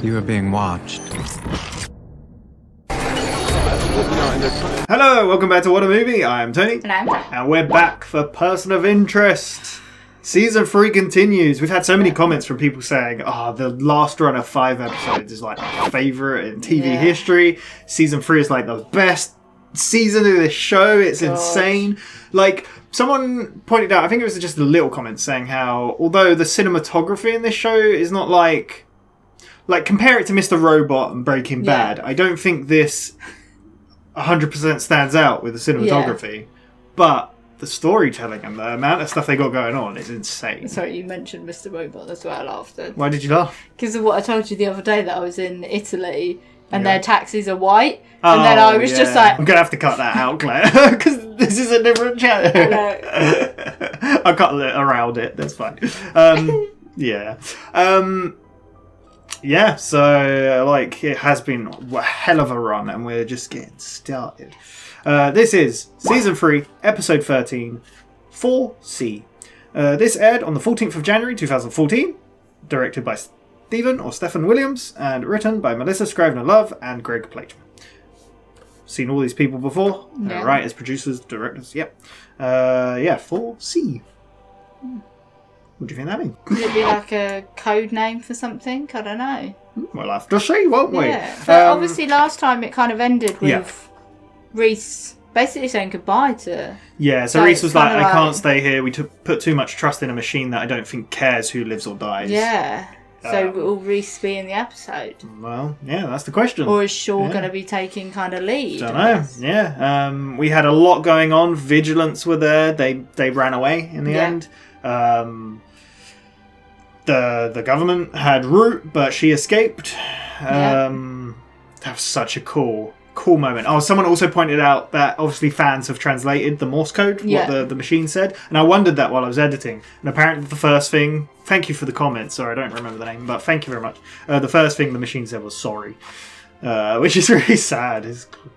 You are being watched. Hello, welcome back to What a Movie. I'm Tony. And I'm Jack. And we're back for Person of Interest. Season 3 continues. We've had so many comments from people saying, the last run of 5 episodes is like my favourite in TV history. Season 3 is like the best season of this show. It's insane. Like, someone pointed out, I think it was just a little comment saying how, although the cinematography in this show is not like compare it to Mr. Robot and Breaking Bad, I don't think this 100% stands out with the cinematography. But the storytelling and the amount of stuff they got going on is insane. Sorry, you mentioned Mr. Robot, that's why I laughed then. Why did you laugh? Because of what I told you the other day, that I was in Italy and their taxis are white. And then I was just like... I'm going to have to cut that out, Claire, because this is a different channel. I'll cut around it, that's fine. So, it has been a hell of a run, and we're just getting started. This is Season 3, Episode 13, 4C. This aired on the 14th of January 2014, directed by Stephen Williams, and written by Melissa Scrivner Love and Greg Plageman. Seen all these people before. Writers, producers, directors, 4C. What do you think that means? Could it be like a code name for something? I don't know. We'll have to see, won't we? Yeah. But obviously last time it kind of ended with Reese basically saying goodbye to... Yeah, so Reese was like, I can't stay here. We put too much trust in a machine that I don't think cares who lives or dies. Yeah. So will Reese be in the episode? Well, yeah, that's the question. Or is Shaw going to be taking kind of lead? Don't know. Yeah. We had a lot going on. Vigilance were there. They ran away in the end. The government had Root, but she escaped. That was such a cool moment. Someone also pointed out that obviously fans have translated the Morse code, what the machine said, and I wondered that while I was editing. And apparently the first thing, thank you for the comment, sorry I don't remember the name, but thank you very much. The first thing the machine said was sorry, which is really sad.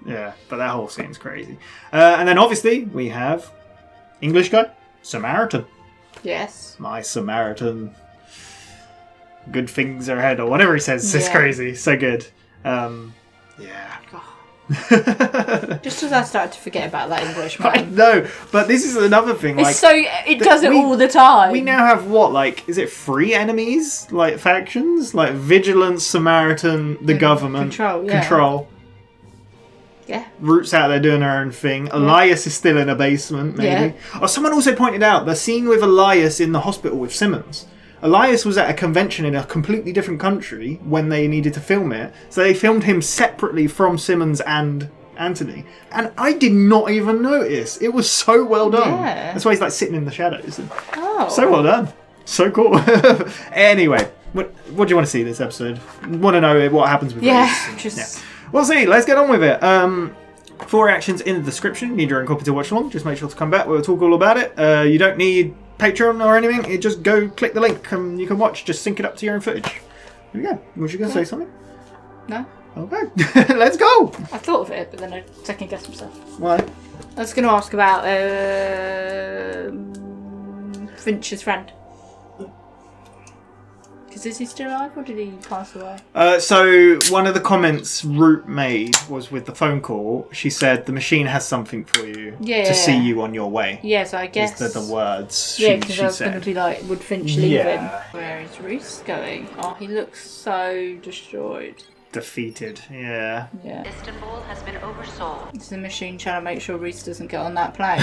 But that whole scene's crazy. And then obviously we have English guy, Samaritan. Yes. My Samaritan. Good things are ahead, or whatever he says. It's crazy. So good. Just as I started to forget about that English man. I know, but this is another thing. It does it all the time. We now have is it 3 enemies? Factions? Vigilance, Samaritan, the government. Control. Yeah. Root's out there doing her own thing. Elias is still in a basement, maybe. Someone also pointed out the scene with Elias in the hospital with Simmons. Elias was at a convention in a completely different country when they needed to film it. So they filmed him separately from Simmons and Anthony. And I did not even notice. It was so well done. Yeah. That's why he's sitting in the shadows. So well done. So cool. Anyway, what do you want to see this episode? Want to know what happens with Reese? We'll see. Let's get on with it. 4 reactions in the description. You need your own copy to watch along. Just make sure to come back. We'll talk all about it. You don't need Patreon or anything. You just go click the link and you can watch. Just sync it up to your own footage. Here we go. Was you going to say something? No. Okay. Let's go. I thought of it, but then I second guessed myself. Why? I was going to ask about Finch's friend. Because is he still alive or did he pass away? So one of the comments Root made was with the phone call. She said the machine has something for you to see you on your way. Yeah, so I guess the words. Yeah, because I was going to be like, would Finch leave him? Where is Reese going? Oh, he looks so destroyed. Defeated. Yeah. Istanbul has been oversold. It's the machine trying to make sure Reese doesn't get on that plane.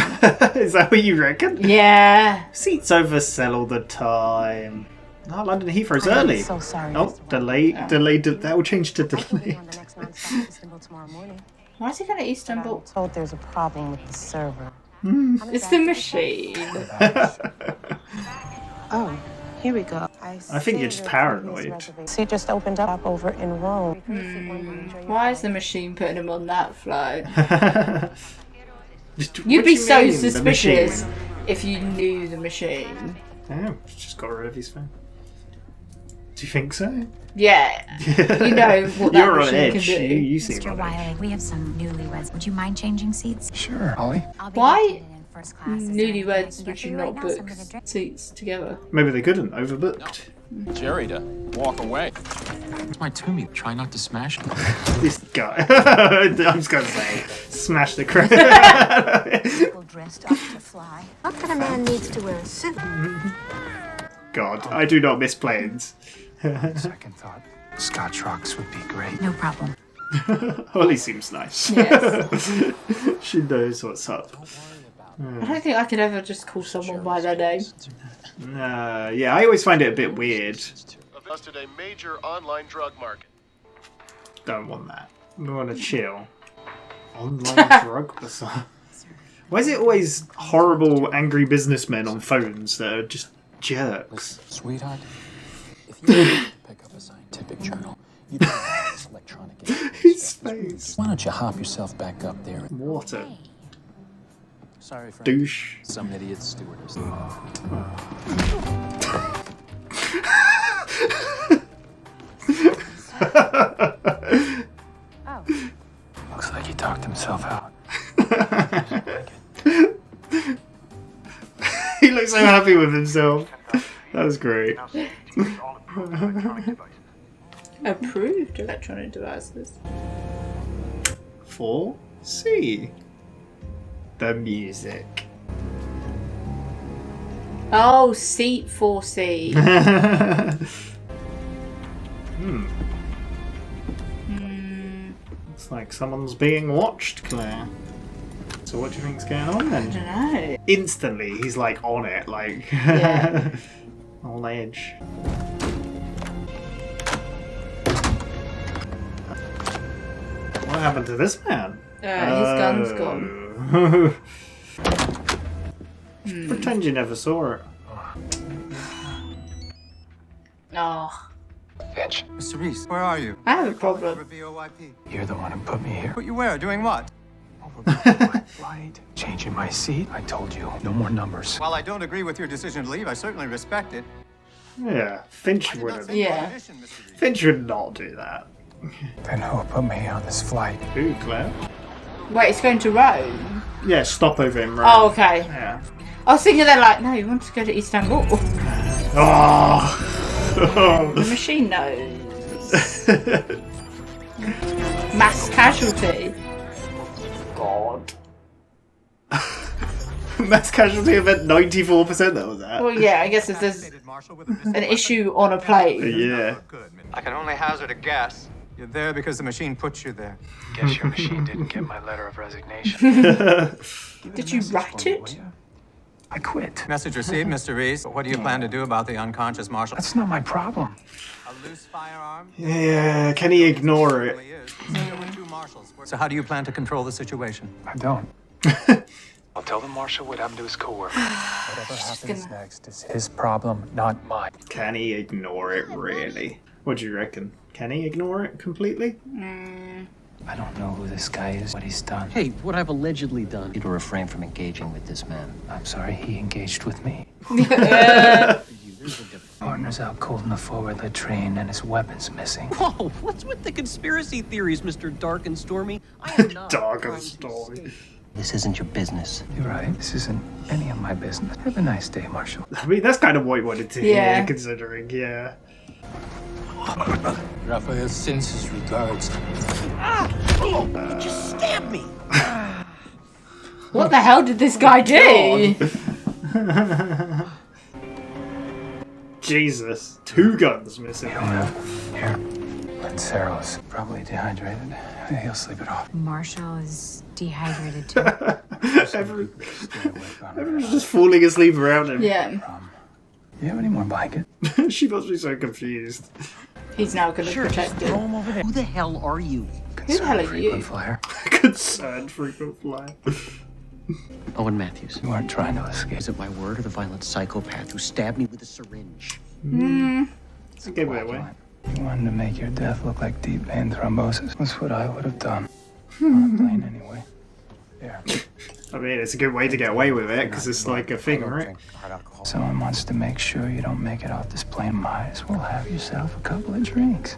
Is that what you reckon? Yeah. Seats oversell all the time. Oh, London Heathrow's early. I'm so sorry. Oh, delayed. That will change to delayed. Why is he going to Istanbul? I'm told there's a problem with the server. It's the machine. Oh, here we go. I think you're just paranoid. He just opened up over in Rome. Why is the machine putting him on that flight? You'd be so suspicious if you knew the machine. Yeah, just got rid of his phone. Do you think so? Yeah. You know what that You're machine on edge. can do. You seem Mr. on Wiley, edge. we have some newlyweds. Would you mind changing seats? Sure, Holly. Why newlyweds would you not book seats together? Maybe they couldn't. Overbooked. Jerry to walk away. It's my Toomey. Try not to smash it. This guy. I'm just gonna say, smash the crap. Dressed up to fly. Not that a man needs to wear a suit. God, I do not miss planes. Second thought, Scotch rocks would be great. No problem. Holly seems nice. Yes. She knows what's up. I don't think I could ever just call someone by their name. Yeah, I always find it a bit weird. Busted a major online drug market. Don't want that. We want to chill. Online drug bazaar. Why is it always horrible, angry businessmen on phones that are just jerks? Sweetheart, if you want to pick up a scientific journal, you don't have this electronic. His face. Why don't you hop yourself back up there? Water. Sorry, friend. Douche. Some idiot stewardess. Looks like he talked himself out. He looks so happy with himself. That was great. Approved electronic devices. 4C. The music. Oh, seat 4C. Looks like someone's being watched, Claire. So what do you think's going on then? I don't know. Instantly, he's like on it, like Yeah. on edge. What happened to this man? His gun's gone. Pretend you never saw it. Oh, Bitch. Mr. Reese, where are you? I have a problem. VOYP. You're the one who put me here. Put you where? Doing what? Overbooking my flight. Changing my seat. I told you. No more numbers. While I don't agree with your decision to leave, I certainly respect it. Yeah, Finch wouldn't. Yeah. Finch would not do that. Then who put me on this flight? Ooh, Claire. Wait, it's going to Rome? Yeah, stop over in Rome. Oh, okay. Yeah. I was thinking they're like, no, you want to go to Istanbul. Oh. The machine knows. Mass casualty. God. Mass casualty event 94% that was at. Well, yeah, I guess if there's an issue on a plane. Yeah. I can only hazard a guess. You're there because the machine puts you there. Guess your machine didn't get my letter of resignation. Did you write it? I quit. Message received, Mr. Reese. What do you plan to do about the unconscious marshal? That's not my problem. A loose firearm? Yeah, can he ignore it? There were two marshals. So how do you plan to control the situation? I don't. I'll tell the marshal what happened to his coworker. Whatever happens next is his problem, not mine. Can he ignore it, really? What do you reckon? Can he ignore it completely? I don't know who this guy is, what he's done. Hey, what I've allegedly done. You to refrain from engaging with this man. I'm sorry he engaged with me. Partner's out cold in the forward latrine and his weapon's missing. Whoa, what's with the conspiracy theories, Mr. Dark and Stormy? I am not Dark and trying to stormy. escape. This isn't your business. You're right, this isn't any of my business. Have a nice day, Marshal. I mean, that's kind of what he wanted to Yeah. hear, considering, yeah. Raphael sends his regards. Just stab me. What the hell did this guy do? Jesus. 2 guns missing. He'll live. Here. Lancero's probably dehydrated. He'll sleep it off. Marshall is dehydrated too. Everyone's just falling asleep around him. Yeah, Do you have any more blanket? She must be so confused. he's now going to protect Throw him. him over there. Who the hell are you? Who the hell are Frequent you? flyer. Concerned frequent flyer. Owen Matthews. You weren't trying to escape. Is it my word or the violent psychopath who stabbed me with a syringe? It's a good way away. You wanted to make your death look like deep vein thrombosis. That's what I would have done. On a plane anyway. There. I mean, it's a good way to get away with it, because it's like a thing, right? Someone wants to make sure you don't make it off this plane. Might as well have yourself a couple of drinks.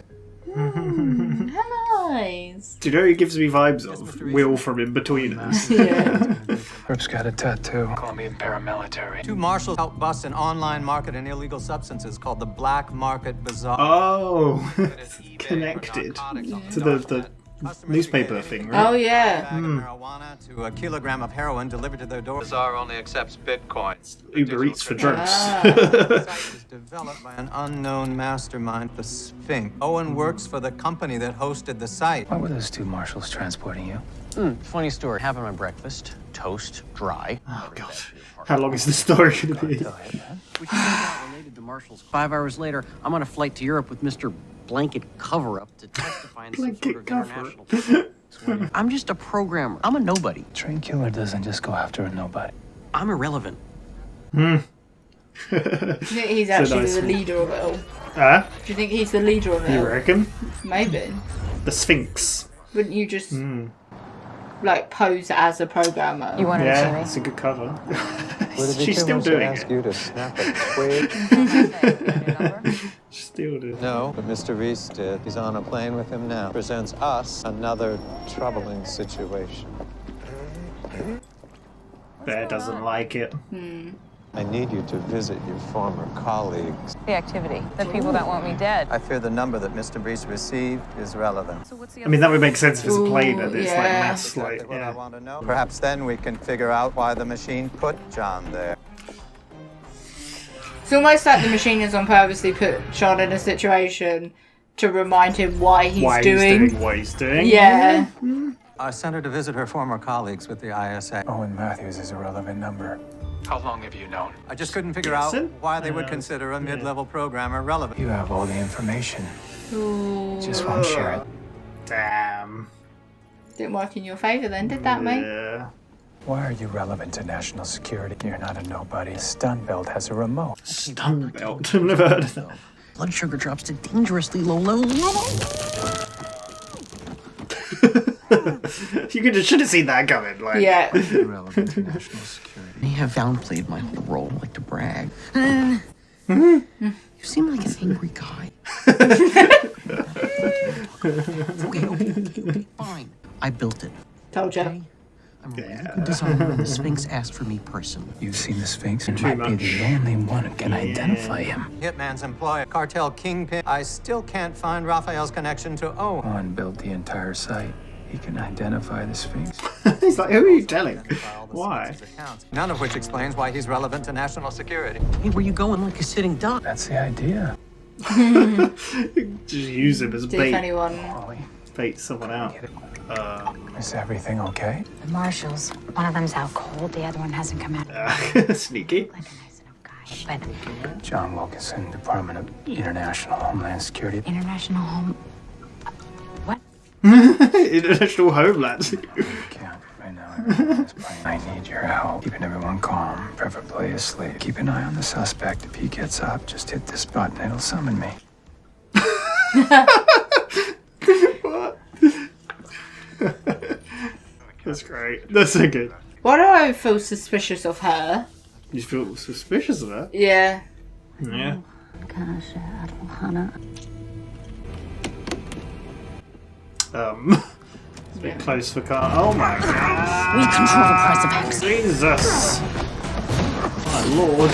Nice. Do you know who gives me vibes of? Will from In Between Us. Yeah. Rip's got a tattoo. Colombian paramilitary. 2 marshals helped bust an online market in illegal substances called the Black Market Bazaar. Oh, connected to the newspaper thing, right? Oh yeah. Bag of marijuana to a kilogram of heroin delivered to their door. Bazaar only accepts Bitcoins. Uber Eats for drugs. The site was developed by an unknown mastermind, the Sphinx. Owen works for the company that hosted the site. Why were those 2 marshals transporting you? Funny story. Having my breakfast, toast, dry. Oh god, how long is the story going to be? Which turns out related to Marshall's. 5 hours later, I'm on a flight to Europe with Mr. Blanket Cover-Up to testify in some sort of international. I'm just a programmer. I'm a nobody. Train killer doesn't just go after a nobody. I'm irrelevant. Do you think he's actually the leader of it all? Huh? Do you think he's the leader of it all? You reckon? Maybe. The Sphinx. Wouldn't you just like pose as a programmer? You wanted to see me? Yeah, it's a good cover. Would it be She's too still much doing to ask it. you to snap a twig? Still doing it. No, but Mr. Reese did. He's on a plane with him now. Presents us another troubling situation. Bear doesn't like it. I need you to visit your former colleagues. The activity. The people that want me dead. I fear the number that Mr. Reese received is relevant. I mean, that would make sense if it's a play, but it's like yeah. mass, Exactly like, what I yeah. want to know. Perhaps then we can figure out why the machine put John there. It's almost like the machine has on purposely put Sean in a situation to remind him why he's doing what he's doing. Yeah. I sent her to visit her former colleagues with the ISA. Owen Matthews is a relevant number. How long have you known? I just couldn't figure out Guessing? why they would consider a mid-level programmer relevant. You have all the information. Ooh. Just won't share it. Damn. Didn't work in your favour then, did that, mate? Yeah. Why are you relevant to national security? You're not a nobody. Stun belt has a remote. Stun belt. I've never heard of that. Blood sugar drops to dangerously low levels. You should have seen that coming. Like. Yeah. Relevant to national security. May have downplayed my whole role, like to brag. You seem like an angry guy. Okay, fine. I built it. Told you. Okay? I'm a really good designer, and the Sphinx asked for me personally. You've seen the Sphinx and Too might be much. the only one who can identify him. Hitman's employer, cartel kingpin. I still can't find Raphael's connection to Owen. Owen built the entire site. He can identify the Sphinx. He's like, who are you telling? Why? None of which explains why he's relevant to national security. Hey, where you going like a sitting duck? That's the idea. Just use him as See if bait. anyone. Ollie, Bait someone out. is everything okay? The marshals. One of them's out cold. The other one hasn't come out. Sneaky. Like a nice enough guy. But John Wilkinson, Department of International Homeland Security. international home. What? International Homeland. Can't. Right now, everyone's praying. I need your help. Keeping everyone calm, preferably asleep. Keep an eye on the suspect. If he gets up, just hit this button. It'll summon me. What? That's great. That's so good. Why do I feel suspicious of her? You feel suspicious of her? Yeah. Yeah. It's a bit close for car. Oh my god. We control the price of X. Jesus. My lord.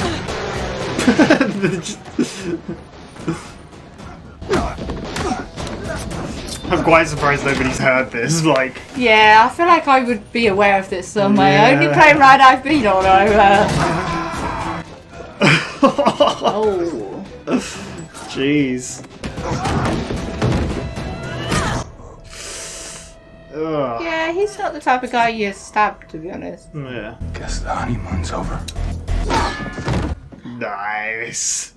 I'm quite surprised nobody's heard this. Like, Yeah, I feel like I would be aware of this somewhere. Yeah. Only plane ride I've been on Oh. jeez. Ugh. Yeah, he's not the type of guy you stab, to be honest. Yeah. Guess the honeymoon's over. Nice.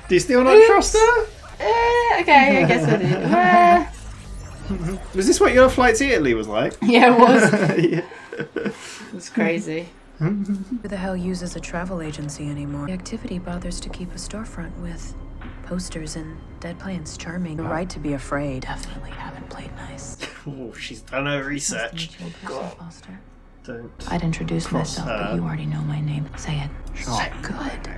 Do you still not trust her? Okay, I guess I do. Was this what your flight to Italy was like? Yeah, it was. Yeah. It's crazy. Who the hell uses a travel agency anymore? The activity bothers to keep a storefront with posters and dead planes. Charming. The right to be afraid. Definitely haven't played nice. Oh, she's done her research. God. Foster. Don't. I'd introduce Cross myself, her. but you already know my name. Say it. Sean. Good.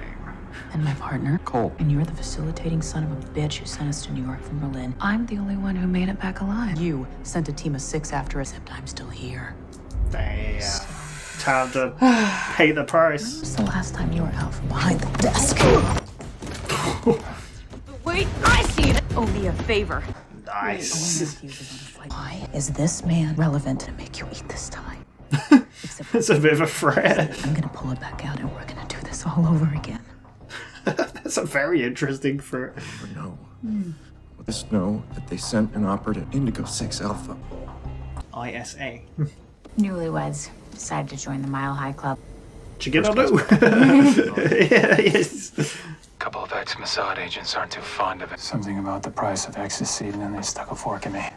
And my partner, Cole. And you're the facilitating son of a bitch who sent us to New York from Berlin. I'm the only one who made it back alive. You sent a team of 6 after us, except I'm still here. Damn. Time to pay the price. When was the last time you were out from behind the desk? Wait, I see it. Owe me a favor. Nice. Why is this man relevant to make you eat this time? It's a bit of a threat. I'm gonna pull it back out and we're gonna do this all over again. That's a very interesting threat. No. Just know that they sent an operative Indigo 6 Alpha. ISA. Newlyweds decided to join the Mile High Club. Did you get on it? Yeah, yes. A couple of ex-Mossad agents aren't too fond of it. Something about the price of ecstasy, and then they stuck a fork in me.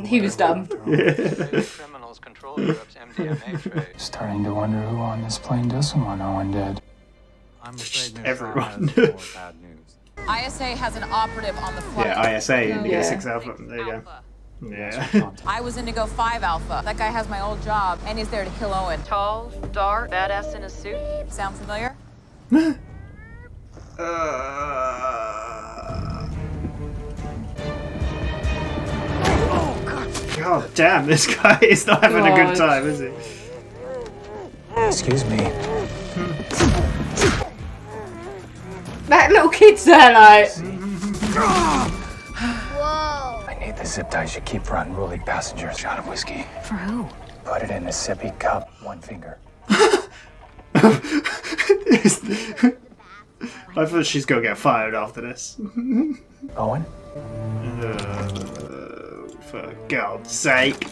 He was dumb. Criminals control Europe's MDMA trade. Starting to wonder who on this plane doesn't want Owen dead. I'm afraid Miss Everyone. Shaw has more bad news. ISA has an operative on the flight. Yeah, ISA, Indigo Yeah. 6 Alpha. There you go. Yeah. I was Indigo 5 Alpha. That guy has my old job, and he's there to kill Owen. Tall, dark, badass in a suit. Sound familiar? God damn, this guy is not having a good time, is he? Excuse me. That little kid's there, like. I need the zip ties you keep for unruly passengers. Shot of whiskey. For who? Put it in a sippy cup. One finger. I thought she's gonna get fired after this. Owen? For God's sake.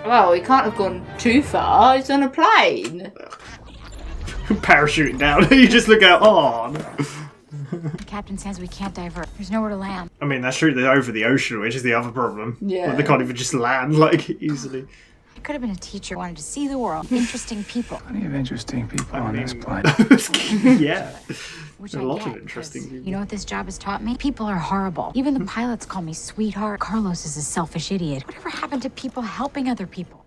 Well, he can't have gone too far. He's on a plane. Parachuting down. You just look out. Oh. No. The captain says we can't divert. There's nowhere to land. I mean, that's true. They're over the ocean, which is the other problem. Yeah. Like, they can't even just land like easily. I could have been a teacher, wanted to see the world. Interesting people. Plenty of interesting people on this plane. Yeah. Which There's I a lot get, of interesting 'cause people. You know what this job has taught me? People are horrible. Even the pilots call me sweetheart. Carlos is a selfish idiot. Whatever happened to people helping other people?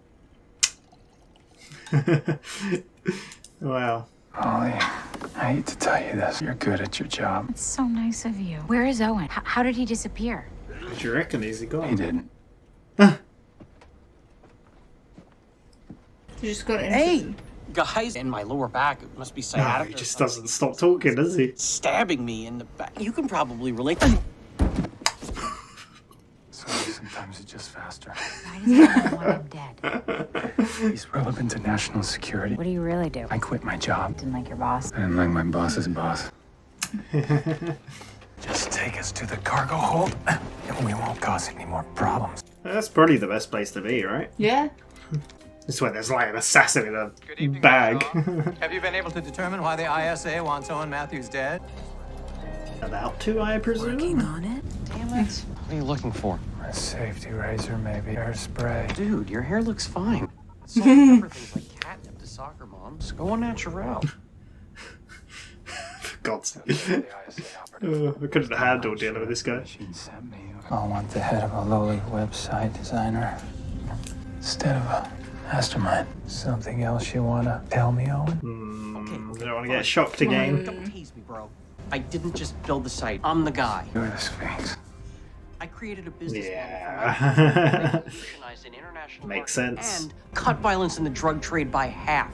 Wow. Holly, I hate to tell you this. You're good at your job. It's so nice of you. Where is Owen? How did he disappear? What do you reckon? Is he gone? He didn't. You just got it. Hey, guys, in my lower back, it must be No, sciatica. he just doesn't stop talking, does he? Stabbing me in the back. You can probably relate. Sorry, sometimes it's just faster. Why does Owen want him dead? He's relevant to national security. What do you really do? I quit my job. Didn't like your boss. I didn't like my boss's boss. Just take us to the cargo hold, and we won't cause any more problems. That's probably the best place to be, right? Yeah. This way there's like an assassin in a Good evening, bag. Have you been able to determine why the ISA wants Owen Matthews dead? About to, I presume? Working on it. Damn it. What are you looking for? A safety razor, maybe. Hairspray. Dude, your hair looks fine. So remember things like catnip to soccer moms. Go on natural. For God's sake. I couldn't handle dealing with this guy. I'll want the head of a lowly website designer instead of a mastermind. Something else you wanna tell me, Owen? I don't want to get shocked again. Don't tease me, bro. I didn't just build the site. I'm the guy. You're the Sphinx. I created a business Yeah. revolutionized an international Makes market sense. and cut violence in the drug trade by half.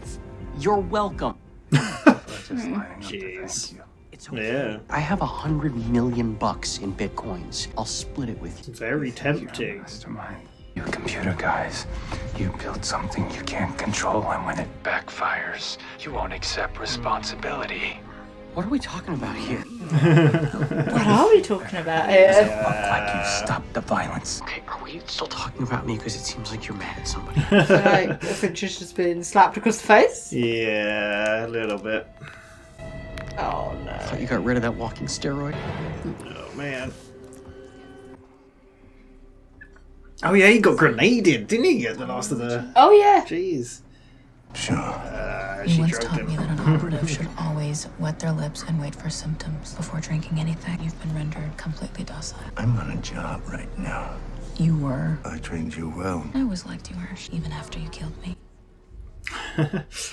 You're welcome. Jeez. It's okay. Yeah. I have $100 million in Bitcoins. I'll split it with you. Very tempting. Mastermind. You computer guys, you build something you can't control, and when it Backfires. You won't accept responsibility. What are we talking about here? What are we talking about here? doesn't look like you stopped the violence. Okay, are we still talking about me? Because it seems like you're mad at somebody. So, like, Fincher's just been slapped across the face? Yeah, a little bit. Oh no. I thought you got rid of that walking steroid. Oh man. Oh yeah, he got grenaded, didn't he? At the last of the. Oh yeah. Jeez. Sure. She Once drove taught him. me that an operative should always wet their lips and wait for symptoms before drinking anything. You've been rendered completely docile. I'm on a job right now. You were. I trained you well. I always liked you, Hirsch, even after you killed me.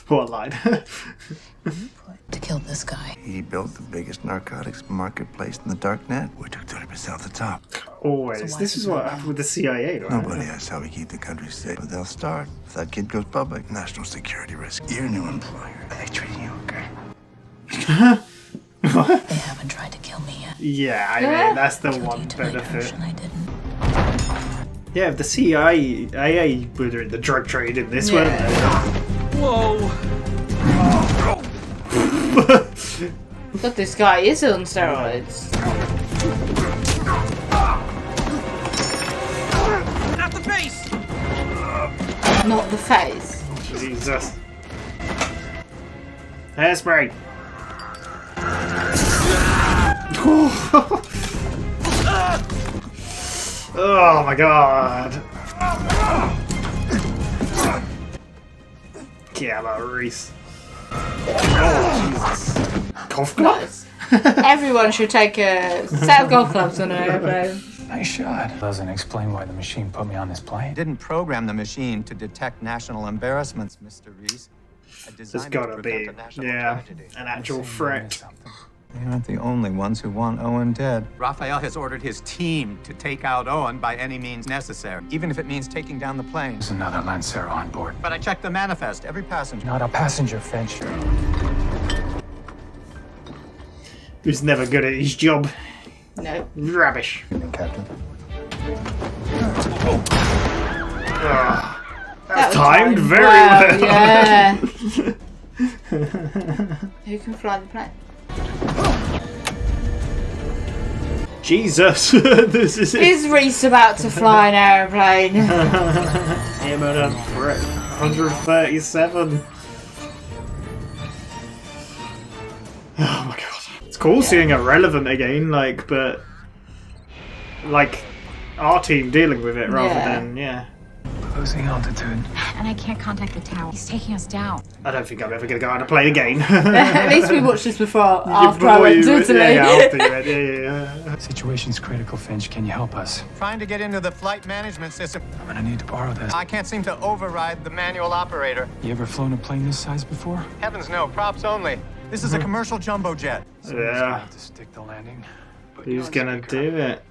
What line? To killed this guy. He built the biggest narcotics marketplace in the dark net. We took 30% off the top. Always. This is what happened with the CIA, right? Nobody asks how we keep the country safe, but they'll start. If that kid goes public, national security risk. Your new employer. Are they treating you okay? They haven't tried to kill me yet. Yeah, I mean, that's the one benefit. Yeah, if the CIA were doing the drug trade in this one. Whoa! But this guy is on steroids. Not the face! Not the face. Jesus. Hairspray. Oh my god. Yeah, about Reese. Oh, Jesus. Golf clubs? Everyone should take a set of golf clubs on an airplane. Nice shot. Doesn't explain why the machine put me on this plane. Didn't program the machine to detect national embarrassments, Mr. Reese. There's gotta be, yeah, an actual threat. We aren't the only ones who want Owen dead. Raphael has ordered his team to take out Owen by any means necessary, even if it means taking down the plane. There's another Lancero on board. But I checked the manifest. Every passenger. Not a passenger, Finch. Who's never good at his job. No. Rubbish. Captain. That's timed very well. well. Yeah. Who can fly the plane? Jesus, this is it. Is Reese about to fly an aeroplane? Him at 137. Oh my god. It's cool seeing Irrelevant again, like, but like our team dealing with it rather than Losing altitude. And I can't contact the tower. He's taking us down. I don't think I'm ever gonna go on a plane again. At least we watched this before. After I went to Italy. Yeah, after you went, yeah. Situation's critical, Finch. Can you help us? Trying to get into the flight management system. I'm gonna need to borrow this. I can't seem to override the manual operator. You ever flown a plane this size before? Heavens no, props only. This is a commercial jumbo jet. Someone's gonna have to stick the landing. Who's gonna do it?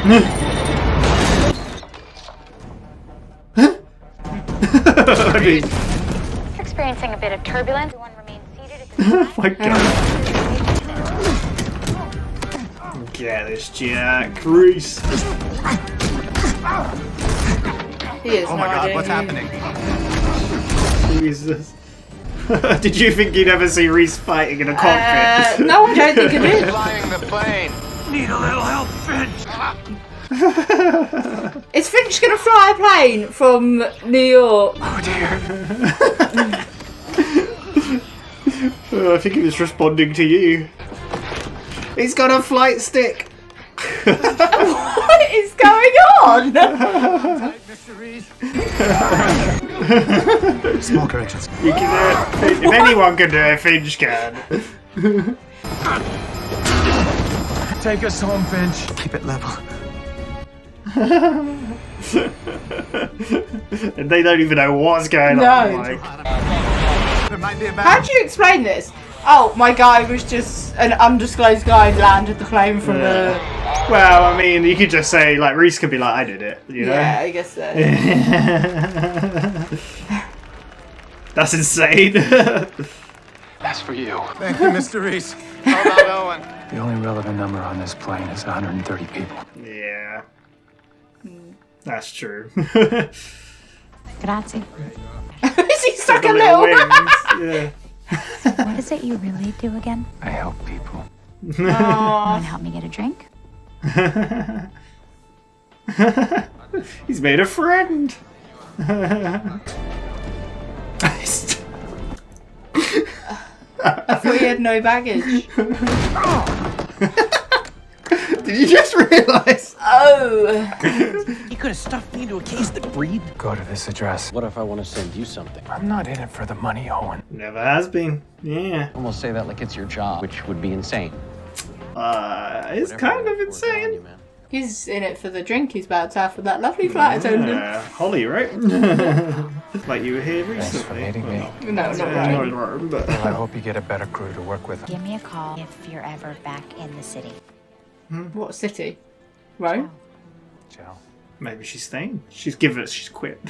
I mean, Experiencing a bit of turbulence. Everyone remains seated at the oh my god. Get this, Jack. Reese. He is oh my god, what's happening? Jesus. Did you think you'd ever see Reese fighting in a cockpit? No, I don't think I did. Flying the plane. Need a little help, Finch. Is Finch gonna fly a plane from New York? Oh dear. I think he was responding to you. He's got a flight stick. What is going on? Mr. Reese. Small corrections. You can do it. If anyone can do it, Finch can. Take us home, Finch. Keep it level. And they don't even know what's going No. on. Like. There might be a How do you explain this? Oh, my guy was just an undisclosed guy who landed the plane from the... Well, I mean, you could just say, like, Reese could be like, I did it, you know? Yeah, I guess so. That's insane. That's for you. Thank you, Mr. Reese. How about Owen? The only relevant number on this plane is 130 people. Yeah. That's true. Grazie. Is he stuck a Little little? wings. What is it you really do again? I help people. You wanna help me get a drink? He's made a friend. I thought he had no baggage. Did you just realise? Oh. You could have stuffed me into a case that breathed. Go to this address. What if I want to send you something? I'm not in it for the money, Owen. Never has been. Yeah. Almost say that like it's your job, which would be insane. It's kind of insane. He's in it for the drink he's about to have for that lovely flight attendant. Holly, right? Like you were here Thanks for recently. meeting me. No, not Not right. in Rome, but Well, I hope you get a better crew to work with. Give me a call if you're ever back in the city. What city? Rome? Joe. maybe she's staying. She's quit.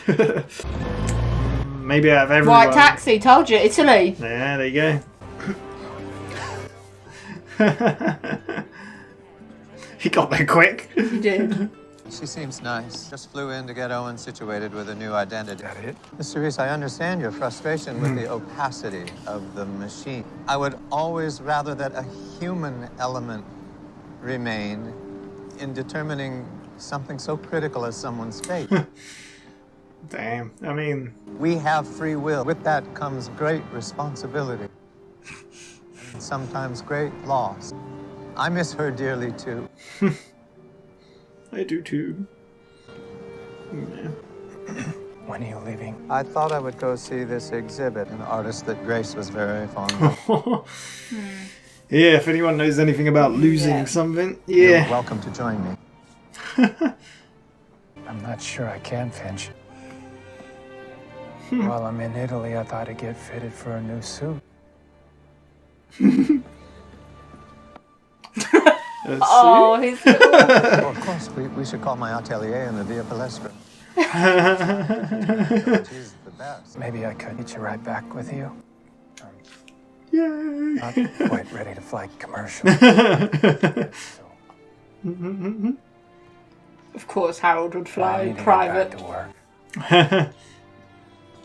Maybe out of everyone. White taxi, told you, Italy. Yeah, there you go. He got there quick. He did. She seems nice. Just flew in to get Owen situated with a new identity. That it? Mr. Reese, I understand your frustration with the opacity of the machine. I would always rather that a human element remain in determining something so critical as someone's fate. Damn. I mean... We have free will. With that comes great responsibility. And sometimes great loss. I miss her dearly, too. I do, too. When are you leaving? I thought I would go see this exhibit, an artist that Grace was very fond of. Yeah, if anyone knows anything about losing something, yeah. You're welcome to join me. I'm not sure I can, Finch. While I'm in Italy, I thought I'd get fitted for a new suit. Oh, he's Well, of course, we should call my atelier in the Via Palestra. She's the best. Maybe I could get you right back with you. Yay! Not quite ready to fly commercial. Of course, Harold would I fly need to get private. back to work.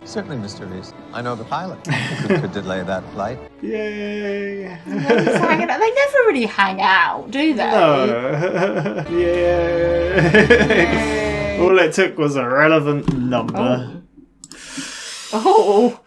Certainly, Mr. Reese. I know the pilot who could delay that flight. Yay! They never really hang out, do they? No. Yay! All it took was a relevant number. Oh.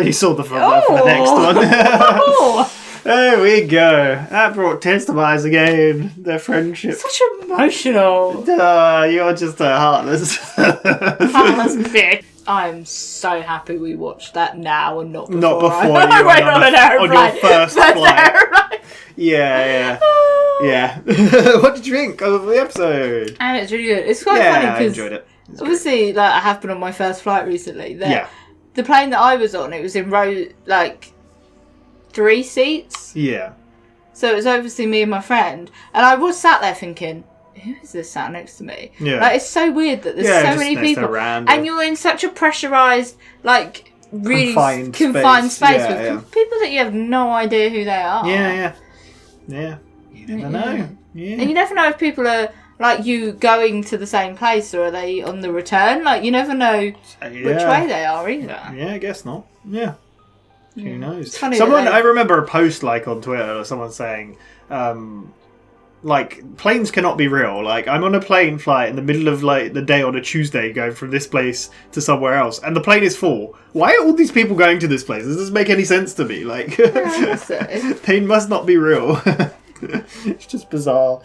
You saw the thumbnail for the next one. There we go. That brought tears to my eyes again. Their friendship. Such emotional. You're just a heartless. Heartless bitch. I'm so happy we watched that now and not before. Not before I you went went on an aeroplane. on your first flight. Yeah. What did you think of the episode? And it's really good. It's quite funny I because enjoyed it. obviously, like, I have been on my first flight recently. Yeah. The plane that I was on, it was in row 3 seats. Yeah. So it was obviously me and my friend, and I was sat there thinking, who is this sat next to me? Yeah. Like, it's so weird that there's so many people, and you're in such a pressurized, really confined space with people that you have no idea who they are. Yeah. You never know. Yeah. And you never know if people are you going to the same place or are they on the return. You never know which way they are either. Yeah, I guess not. Yeah. Who knows? It's funny I remember a post on Twitter or someone saying, planes cannot be real. I'm on a plane flight in the middle of the day on a Tuesday going from this place to somewhere else and the plane is full. Why are all these people going to this place? This doesn't make any sense to me. They must not be real. It's just bizarre.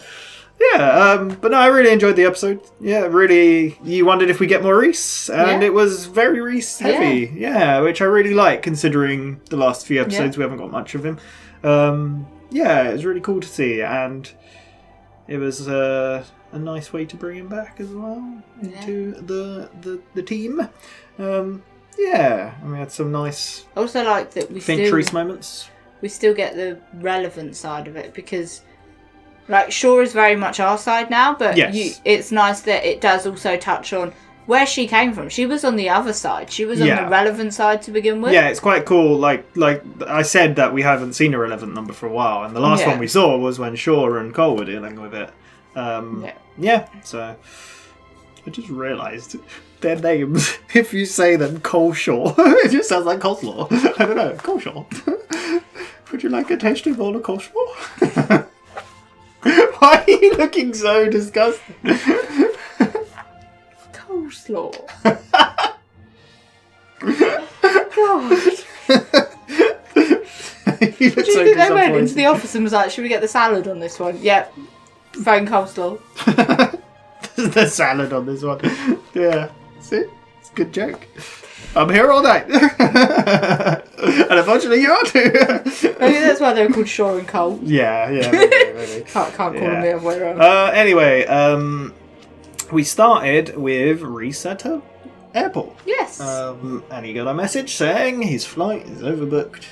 Yeah, but no, I really enjoyed the episode. Yeah, really, you wondered if we get more Reese, and it was very Reese heavy. Yeah, which I really like, considering the last few episodes we haven't got much of him. It was really cool to see, and it was a nice way to bring him back as well into the team. We had some nice. I also like that we Finch Reese moments. We still get the relevant side of it because. Shaw is very much our side now, but it's nice that it does also touch on where she came from. She was on the other side. She was on the relevant side to begin with. Yeah, it's quite cool. Like I said that we haven't seen a relevant number for a while, and the last one we saw was when Shaw and Cole were dealing with it. So I just realised their names. If you say them, Cole Shaw, it just sounds like coleslaw. I don't know, Cole Shaw. Would you like a tasty bowl of coleslaw? Why are you looking so disgusted? Coleslaw. God. You What do you think they went into the office and was like, should we get the salad on this one? Yep. Phone coleslaw. The salad on this one. Yeah. See? It's a good joke. I'm here all night. And unfortunately you are too. Maybe that's why they were called Shaw and Cole. Yeah, maybe. Can't call them the other way around. Anyway, we started with Reese at her airport. Yes. And he got a message saying his flight is overbooked.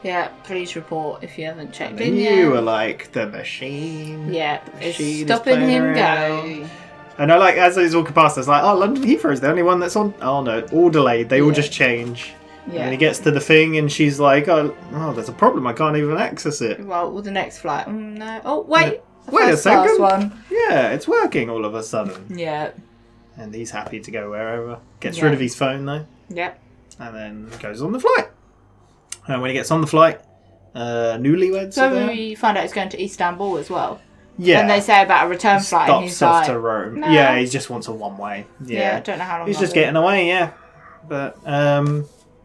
Yeah, please report if you haven't checked And in you yet. were like, the machine. Yeah, The it's machine is stopping playing him around. go. And I like, as he's walking past, I was like, oh, London Heathrow's the only one that's on. Oh no, all delayed. They all just change. And Yeah. then he gets to the thing and she's like, oh, there's a problem. I can't even access it. Well, with the next flight. No. Oh, wait. Wait a First class second. one. Yeah, it's working all of a sudden. Yeah. And he's happy to go wherever. Gets Yeah. rid of his phone though. Yep. And then goes on the flight. And when he gets on the flight, newlyweds So are there. we find out he's going to Istanbul as well. Yeah. And they say about a return flight, and he's Stops off like, to Rome. "No." Yeah, he just wants a one-way. Yeah, I don't know how long He's that just will. getting away, yeah. But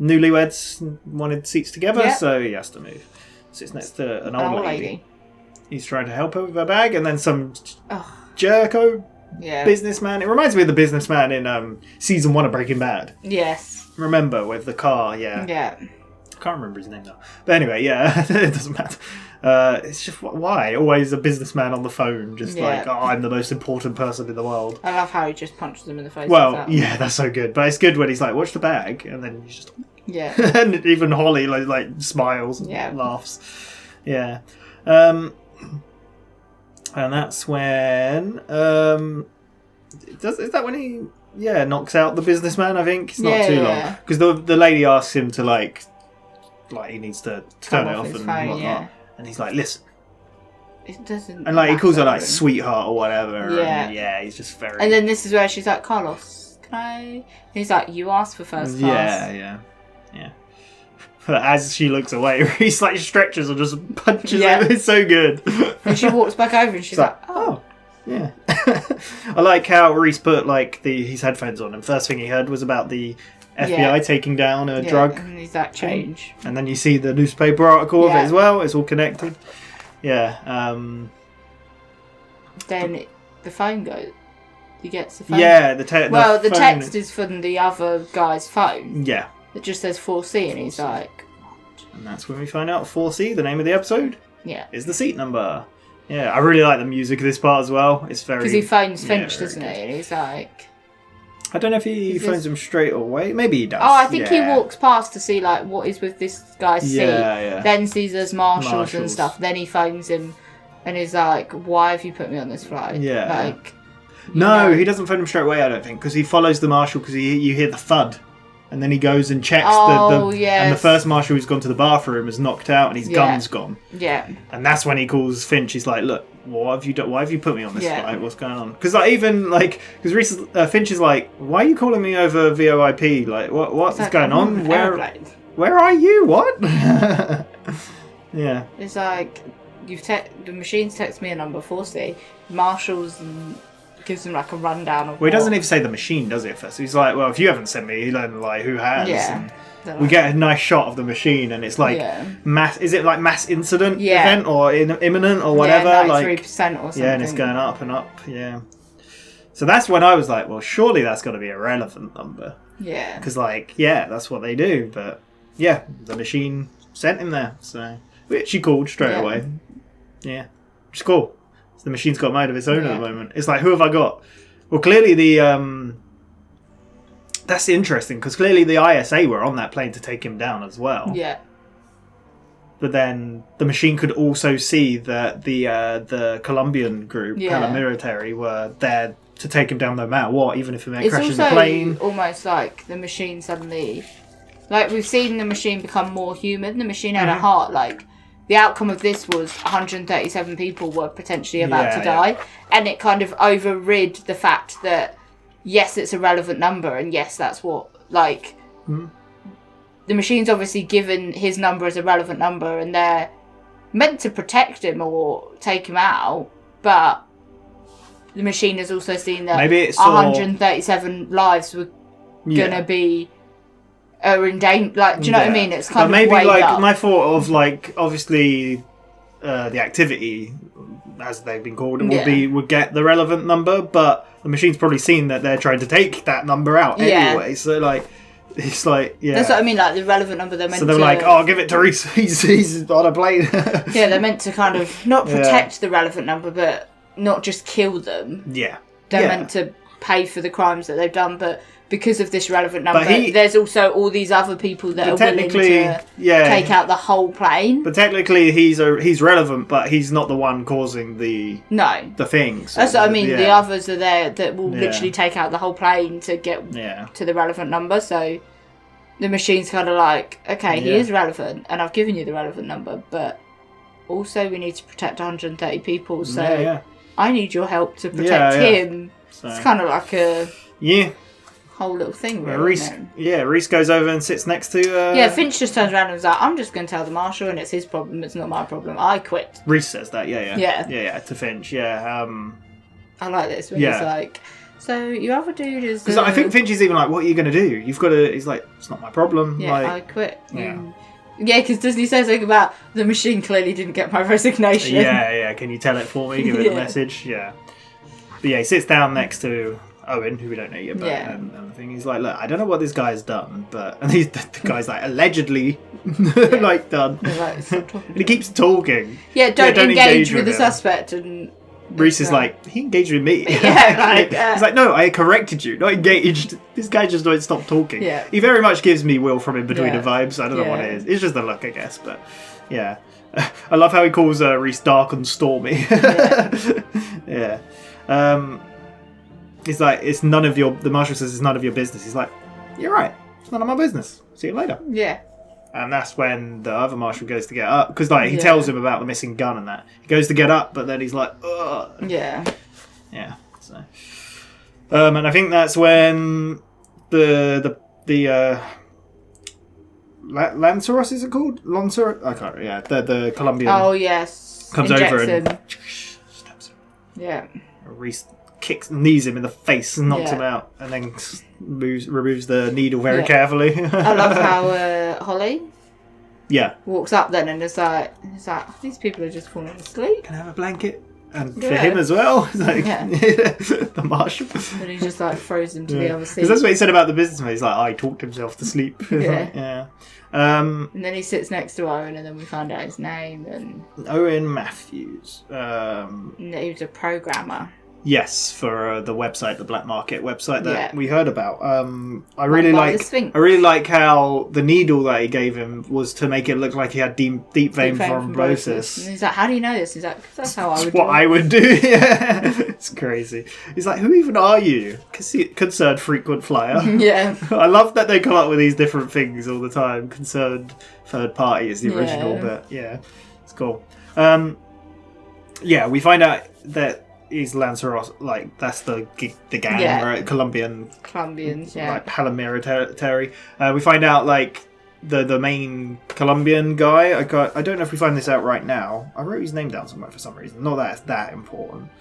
newlyweds wanted seats together, Yeah. so he has to move. Sits next to an old old lady. lady. He's trying to help her with her bag, and then some Ugh. jerko Yeah. businessman. It reminds me of the businessman in season 1 of Breaking Bad. Yes. Remember, with the car, yeah. Yeah. I can't remember his name though. But anyway, yeah, it doesn't matter. It's just why always a businessman on the phone, just Yeah. like, oh, I'm the most important person in the world. I love how he just punches him in the face. Well, like that. yeah, that's so good. But it's good when he's like, "Watch the bag," and then he's just Yeah. and even Holly like smiles and Yeah. laughs. Yeah, and that's when is that when he knocks out the businessman? I think it's not too long because the lady asks him to like he needs to turn it off his and phone, whatnot, yeah. and he's like, "Listen." It doesn't. And like he calls her matter. like sweetheart or whatever. Yeah. And, yeah, he's just very. And then this is where she's like, Carlos, can I? And he's like, you asked for first class. Yeah. But as she looks away, he's like stretches and just punches him. It's so good. And she walks back over and she's like, oh. Yeah. I like how Reese put like his headphones on and first thing he heard was about the FBI taking down a drug. And he's like, change. And then you see the newspaper article of it as well. It's all connected. Yeah. Then the phone goes. He gets the phone. Yeah, the the phone text is from the other guy's phone. Yeah. It just says 4C and he's like... And that's when we find out 4C, the name of the episode, Yeah. is the seat number. Yeah, I really like the music of this part as well. It's very... Because he phones Finch, very doesn't he? And he's like... I don't know if he phones him straight away. Maybe he does. Oh, I think he walks past to see like what is with this guy's seat. Yeah. Then sees there's marshals and stuff. Then he phones him and he's like, "Why have you put me on this flight?" Yeah. Like, No, he doesn't phone him straight away, I don't think, because he follows the marshal because you hear the thud. And then he goes and checks and the first marshal who's gone to the bathroom is knocked out and his gun's gone. Yeah. And that's when he calls Finch. He's like, "Look, what have you done? Why have you put me on this Yeah. flight? What's going on?" Because Finch is like, "Why are you calling me over VoIP? Like, what's like, going I'm on? an Where airplane." Where are you? What?" Yeah. It's like the machines text me a number 4C. Marshals and gives him like a rundown of. Well, he doesn't even say the machine, does he? At first, he's like, "Well, if you haven't sent me, then like, who has?" Yeah. And we get a nice shot of the machine, and it's like mass. Is it like mass incident event or imminent or whatever? Yeah, like 93% or something. Yeah, and it's going up and up. Yeah. So that's when I was like, well, surely that's got to be a relevant number. Yeah. Because that's what they do. But yeah, the machine sent him there. So she called straight away. Yeah, which is cool. So the machine's got a mind of its own at the moment. It's like, who have I got? Well, clearly that's interesting because clearly the ISA were on that plane to take him down as well. Yeah. But then the machine could also see that the Colombian group, paramilitary, were there to take him down no matter what, even if he meant crashing the plane. It's almost like the machine suddenly... Like, we've seen the machine become more human. The machine had a heart. Like, the outcome of this was 137 people were potentially about to die. And it kind of overrid the fact that, yes, it's a relevant number, and yes, that's what, like... The machine's obviously given his number as a relevant number, and they're meant to protect him or take him out, but the machine has also seen that maybe it's 137 lives were gonna be in danger. Like, do you know what I mean? It's kind of maybe weighed like up. my thought of like obviously the activity, as they've been called, would get the relevant number, but the machine's probably seen that they're trying to take that number out anyway. So like. It's like, That's what I mean, like the relevant number they're meant to... So they're like, oh, give it to Reese, he's on a plane. Yeah, they're meant to kind of not protect the relevant number, but not just kill them. Yeah. They're meant to pay for the crimes that they've done, but because of this relevant number, there's also all these other people that are willing to take out the whole plane. But technically, he's relevant, but he's not the one causing the things. That's what I mean. The others are there that will literally take out the whole plane to get to the relevant number. So the machine's kind of like, okay, he is relevant, and I've given you the relevant number, but also we need to protect 130 people. So I need your help to protect him. So. It's kind of like a whole little thing, really. Reese goes over and sits next to. Finch just turns around and is like, "I'm just going to tell the marshal, and it's his problem. It's not my problem. I quit." Reese says that, to Finch, I like this when he's like, "So your other dude is." Because I think Finch is even like, "What are you going to do? You've got to." He's like, "It's not my problem." Yeah, like, I quit. Yeah. Because doesn't he say something about the machine clearly didn't get my resignation? Yeah. Can you tell it for me? Give it a message. Yeah. But he sits down next to Owen, who we don't know yet, but and the thing he's like, look, I don't know what this guy's done, but and the guy's like allegedly done. And he keeps talking. Yeah, don't engage with the suspect. And Reese is like, he engaged with me. He's like, no, I corrected you, not engaged. This guy just won't stop talking. Yeah. He very much gives me Will from In Between the Vibes. I don't know what it is. It's just the look, I guess, but yeah. I love how he calls Reese dark and stormy. Yeah. He's like, it's none of your. The marshal says it's none of your business. He's like, you're right. It's none of my business. See you later. Yeah. And that's when the other marshal goes to get up because he tells him about the missing gun and that. He goes to get up, but then he's like, ugh. Yeah. Yeah. So. And I think that's when the Lanceros, is it called? Lanceros? I can't. Yeah. The Colombian. Oh yes. Comes over and stabs him. Yeah. Reese knees him in the face and knocks him out, and then removes the needle very carefully. I love how Holly walks up then and is like, these people are just falling asleep. Can I have a blanket? And for him as well. Like, the marshal. And he just like throws him to the other seat. Because that's what he said about the businessman. He's like, he talked himself to sleep. And then he sits next to Owen, and then we find out his name. And Owen Matthews. He was a programmer. Yes, for the website, the black market website that we heard about. I really like how the needle that he gave him was to make it look like he had deep vein thrombosis. And he's like, "How do you know this?" He's like, "That's how I would." What I would do. Yeah, it's crazy. He's like, "Who even are you?" Concerned frequent flyer. Yeah, I love that they come up with these different things all the time. Concerned third party is the original, but it's cool. We find out that. He's Lanceros, like that's the gang, right? Colombians, like paramilitary. We find out like the main Colombian guy. I don't know if we find this out right now. I wrote his name down somewhere for some reason. Not that it's that important,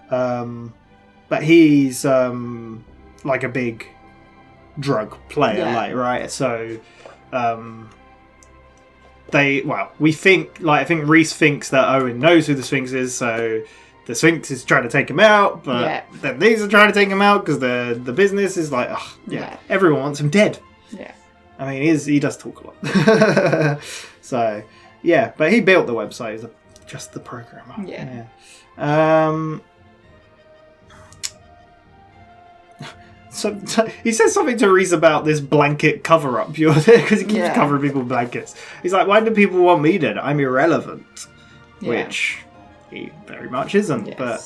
but he's like a big drug player, right? So we think I think Reese thinks that Owen knows who the Sphinx is, so. The Sphinx is trying to take him out, but then these are trying to take him out because the business is like, everyone wants him dead. Yeah. I mean, he does talk a lot. So, but he built the website. He's just the programmer. Yeah. So he says something to Reese about this blanket cover-up you're there because he keeps covering people with blankets. He's like, why do people want me dead? I'm irrelevant. Which... he very much isn't, but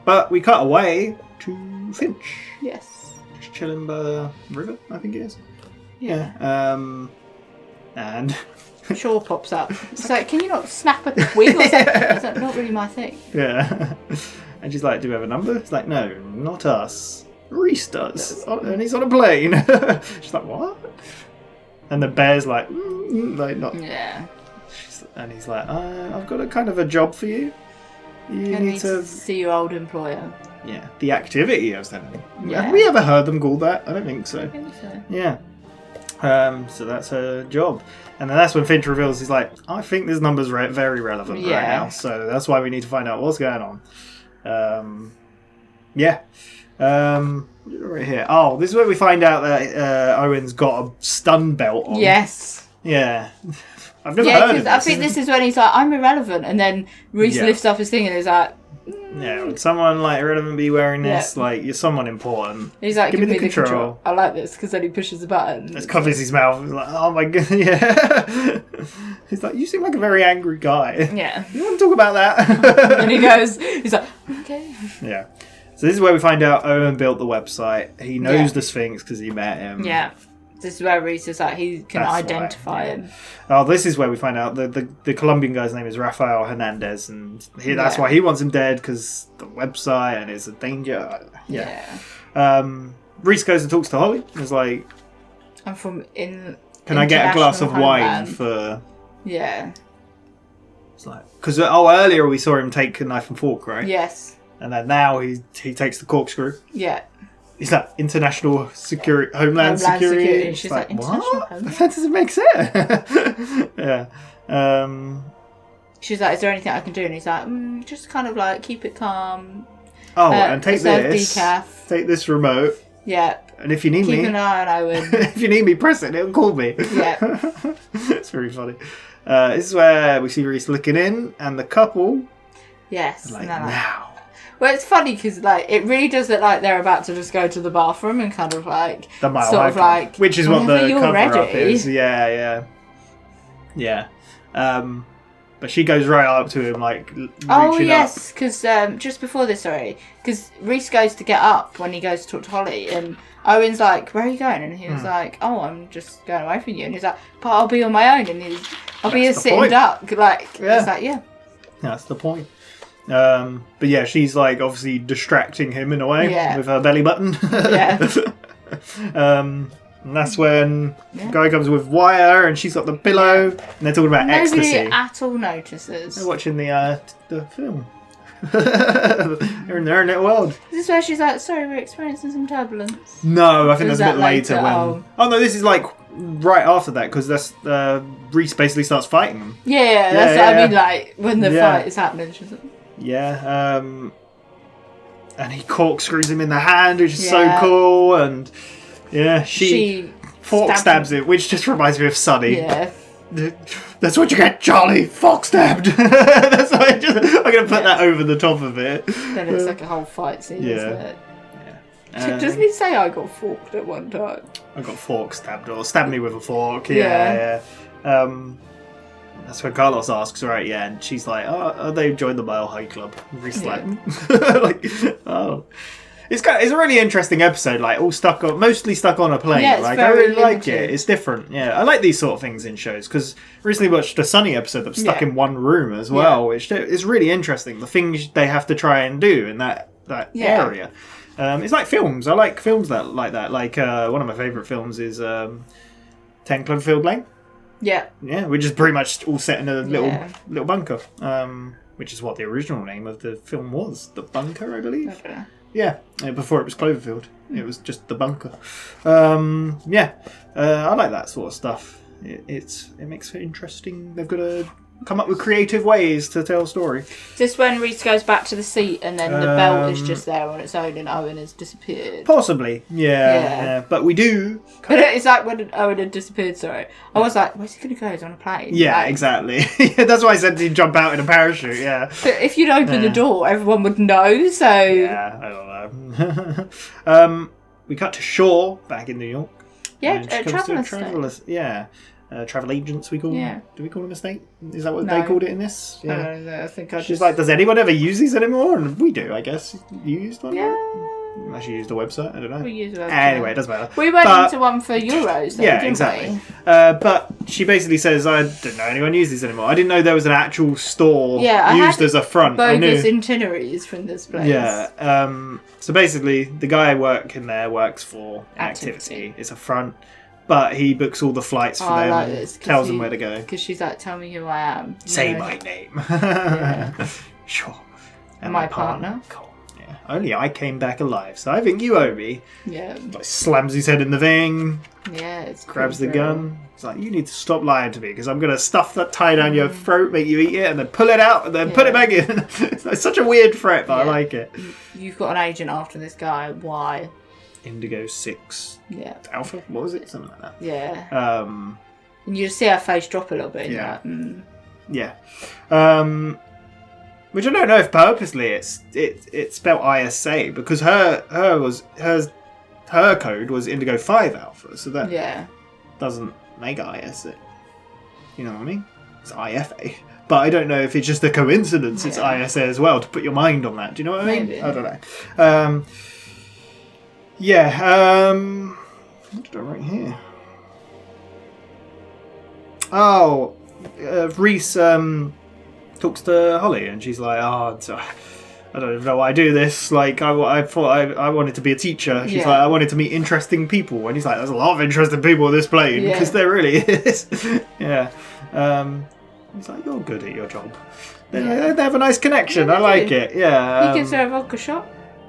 but we cut away to Finch. Yes, just chilling by the river, I think it is. And Shaw pops up. It's like, can you not snap a twig or something? It's like, not really my thing. Yeah, and she's like, do we have a number? It's like, no, not us. Reese does, and he's on a plane. She's like, what? And the bear's like not. Yeah. And he's like, I've got a kind of a job for you. You need to see your old employer. Yeah, the activity I was telling him. Have we ever heard them call that? I don't think so. I think so. Yeah. So that's her job. And then that's when Finch reveals, he's like, I think this number's very relevant right now. So that's why we need to find out what's going on. Right here. Oh, this is where we find out that Owen's got a stun belt on. Yes. Yeah. I've never heard of this. I think this is when he's like, I'm irrelevant, and then Reese lifts up his thing and he's like, Yeah, would someone like irrelevant be wearing this? Yeah. Like, you're someone important. He's like, give me the control. I like this because then he pushes the button. It covers his mouth. He's like, oh my god, yeah. He's like, you seem like a very angry guy. Yeah. You want to talk about that? And he's like, okay. Yeah. So this is where we find out Owen built the website. He knows the Sphinx because he met him. Yeah. This is where Reese is like, he can identify him. Oh, this is where we find out the Colombian guy's name is Rafael Hernandez, and that's why he wants him dead, because the website and it's a danger. Yeah. Reese goes and talks to Holly. He's like, I'm from can I get a glass of wine for... Yeah. It's like, because earlier we saw him take a knife and fork, right? Yes. And then now he takes the corkscrew. Yeah. Is that international security, homeland security? And she's like, international homeland? That doesn't make sense. Yeah. She's like, is there anything I can do? And he's like, just kind of like keep it calm. Oh, and take this. Decaf. Take this remote. Yeah. And if you need me, keep an eye on Owen. If you need me, press it. It'll call me. Yeah. It's very funny. This is where we see Reese looking in, and the couple. Yes. Like, now. Well, it's funny because like it really does look like they're about to just go to the bathroom and kind of like the Mile sort High of like, which is what the cover ready. up is. Yeah. But she goes right up to him, like reaching up. Because just before this, because Reese goes to get up when he goes to talk to Holly, and Owen's like, "Where are you going?" And he was like, "Oh, I'm just going away from you." And he's like, "But I'll be on my own." And I'll be a sitting duck. Like, it's like, yeah. That's the point. But yeah, she's like obviously distracting him in a way with her belly button. Yeah. And that's when the guy comes with wire and she's got the pillow and they're talking about ecstasy. Nobody at all notices. They're watching the film. They're in their own little world. This is where she's like, sorry, we're experiencing some turbulence. No, I think that's a bit later. When... Oh no, this is like right after that, because that's Reese basically starts fighting them. Yeah, that's what I mean, like when the fight is happening. She's like... Yeah, and he corkscrews him in the hand, which is so cool, and she fork stabs him, which just reminds me of Sonny. Yeah. That's what you get, Charlie. Fork stabbed. That's why I'm going to put that over the top of it. Then it's like a whole fight scene, isn't it? Doesn't he say I got forked at one time? I got fork stabbed, or stabbed me with a fork. Yeah. That's when Carlos asks, right? Yeah, and she's like, "Oh, they joined the Mile High Club." Reese like, oh. It's a really interesting episode, like mostly stuck on a plane. Yeah, like I really like it. It's different. Yeah, I like these sort of things in shows, because recently watched a Sunny episode that's stuck in one room as well, which is really interesting. The things they have to try and do in that area. It's like films. I like films like that. Like one of my favourite films is 10 Cloverfield Lane. Yeah. Yeah, which is pretty much all set in a little bunker. Which is what the original name of the film was, The Bunker, I believe. Okay. Yeah, before it was Cloverfield. It was just The Bunker. I like that sort of stuff. It makes it interesting. They've got to come up with creative ways to tell a story. Just when Reese goes back to the seat and then the belt is just there on its own and Owen has disappeared. Possibly, yeah. But we do... But it's like when Owen had disappeared, I was like, where's he going to go? He's on a plane. Yeah, exactly. That's why I said he'd jump out in a parachute, yeah. But if you'd open the door, everyone would know, so... Yeah, I don't know. We cut to Shaw, back in New York. Yeah, travel. Yeah. Travel agents, we call them. Yeah. Do we call them estate? Is that what they called it in this? Yeah. I think She's like, does anyone ever use these anymore? And we do, I guess. You used one? Yeah. Unless you used a website, I don't know. We use a website. Anyway, it doesn't matter. We went into one for Euros, though, didn't exactly. we? But she basically says, I didn't know anyone used these anymore. I didn't know there was an actual store used as a front. Bogus itineraries from this place. Yeah. So basically, the guy working there works for Activity. It's a front. But he books all the flights for them, like this, tells them where to go. Because she's like, tell me who I am. Say my name. Sure. And my partner. Cool. Yeah. Only I came back alive, so I think you owe me. Yeah. Like, slams his head in the thing. Yeah, it's grabs the gun. It's like, you need to stop lying to me, because I'm going to stuff that tie down your throat, make you eat it, and then pull it out, and then put it back in. It's such a weird threat, but I like it. You've got an agent after this guy. Why? Indigo 6 Alpha, what was it? Something like that. Yeah. And you just see her face drop a little bit. Yeah. Like, Yeah. Which I don't know if purposely it's spelled ISA because her code was Indigo 5 Alpha, so that doesn't make it ISA. You know what I mean? It's IFA. But I don't know if it's just a coincidence it's ISA as well to put your mind on that. Do you know what I mean? Maybe. I don't know. What did I write here? Oh, Reese talks to Holly and she's like, I don't even know why I do this. Like, I thought I wanted to be a teacher. She's like, I wanted to meet interesting people. And he's like, there's a lot of interesting people on this plane. Because there really is. Yeah. He's like, you're good at your job. They have a nice connection. I like it. Yeah. He gives her a vodka shot.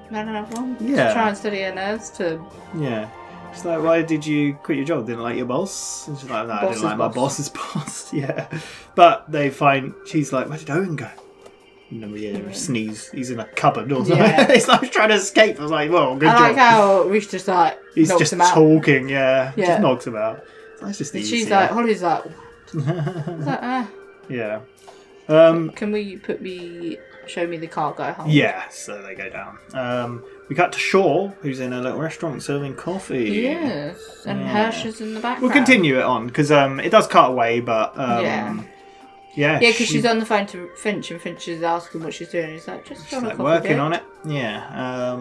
Another one. Yeah. To try and study her nerves to... Yeah. She's like, why did you quit your job? Didn't like your boss? And she's like, no, I didn't like my boss's boss. Yeah. But she's like, where did Owen go? And then we hear him sneeze. He's in a cupboard or something. Yeah. He's like trying to escape. I was like, well, good job. I like how Reese just like he's knocks just him out. Talking, just knocks him out. It's just and easy. she's like, Holly's like, like yeah. Can we show me the cargo hold? Yeah, so they go down. We cut to Shaw, who's in a little restaurant serving coffee. Yes, and Hirsch is in the background. We'll continue it on because it does cut away, but because she's on the phone to Finch, and Finch is asking what she's doing. He's like, just like working on it. Yeah.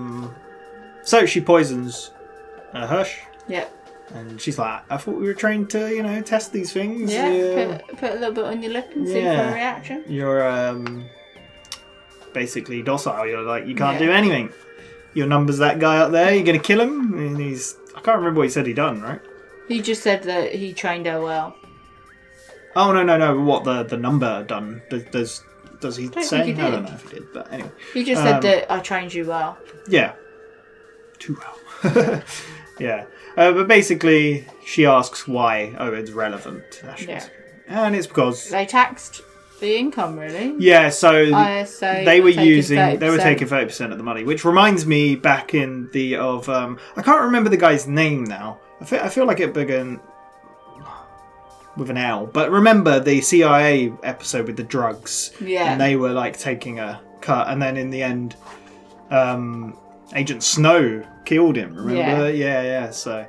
So she poisons Hirsch. Yep. And she's like, I thought we were trained to, test these things. Yeah, put a little bit on your lip and see for a reaction. You're basically docile. You're like, you can't do anything. Your number's that guy up there. You're going to kill him? And I can't remember what he said he'd done, right? He just said that he trained her well. Oh, no. What the number done? Does he say? I don't know if he did, but anyway. He just said that I trained you well. Yeah. Too well. Yeah. But basically, she asks why Owen's relevant to national security. And it's because... They taxed the income, really. Yeah, so they were taking 30% of the money, which reminds me back in I can't remember the guy's name now. I feel like it began with an L. But remember the CIA episode with the drugs? Yeah. And they were like taking a cut, and then in the end, Agent Snow killed him, remember? Yeah. So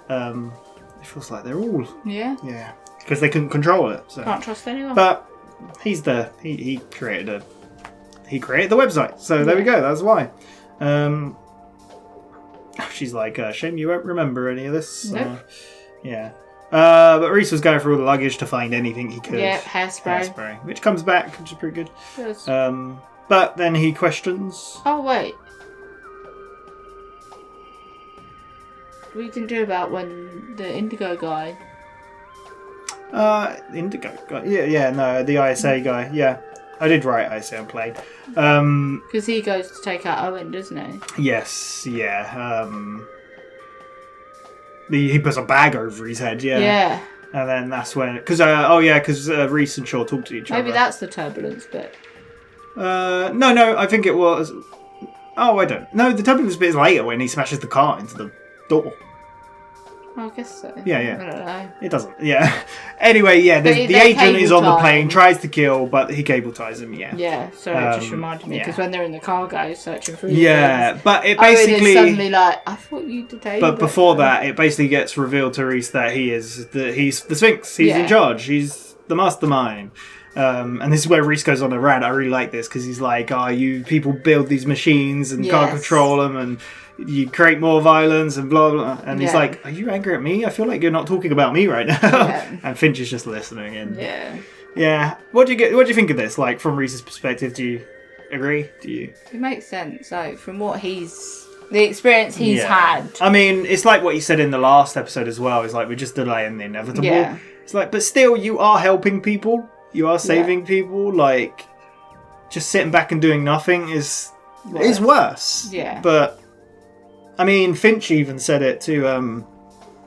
it feels like they're all... Yeah. Because they couldn't control it. So. Can't trust anyone. But he created the website. So there we go, that's why. She's like, shame you won't remember any of this. Nope. Yeah. But Reese was going through all the luggage to find anything he could. Yeah, hairspray. Which comes back, which is pretty good. Yes. But then he questions... Oh, wait. We didn't do about when the Indigo guy... Indigo guy? No, the ISA guy, yeah. I did write ISA on plane. Because he goes to take out Owen, doesn't he? Yes, yeah. He puts a bag over his head, yeah. Yeah. And then that's when... Because Reese and Shaw talk to each other. Maybe that's the turbulence bit. No, I think it was... Oh, I don't... No, the turbulence bit is later when he smashes the car into the door. I guess so. Yeah. I don't know. It doesn't. Yeah. Anyway, yeah. The agent is on the plane, tries to kill, but he cable ties him. Yeah. Yeah. So it just reminded me because when they're in the cargo searching for but it basically suddenly like I thought you detained. But before that, it basically gets revealed to Reese that he's the Sphinx. He's in charge. He's the mastermind. And this is where Reese goes on a rant. I really like this because he's like, you people build these machines and can't control them and you create more violence and blah blah. And he's like, are you angry at me? I feel like you're not talking about me right now. And Finch is just listening. And yeah. What do you think of this? Like from Reese's perspective, do you agree? It makes sense. Like from what the experience he's had. I mean, it's like what he said in the last episode as well. It's like we're just delaying the inevitable. Yeah. It's like, but still, you are helping people. You are saving people. Like, just sitting back and doing nothing is worse. Yeah. But I mean, Finch even said it to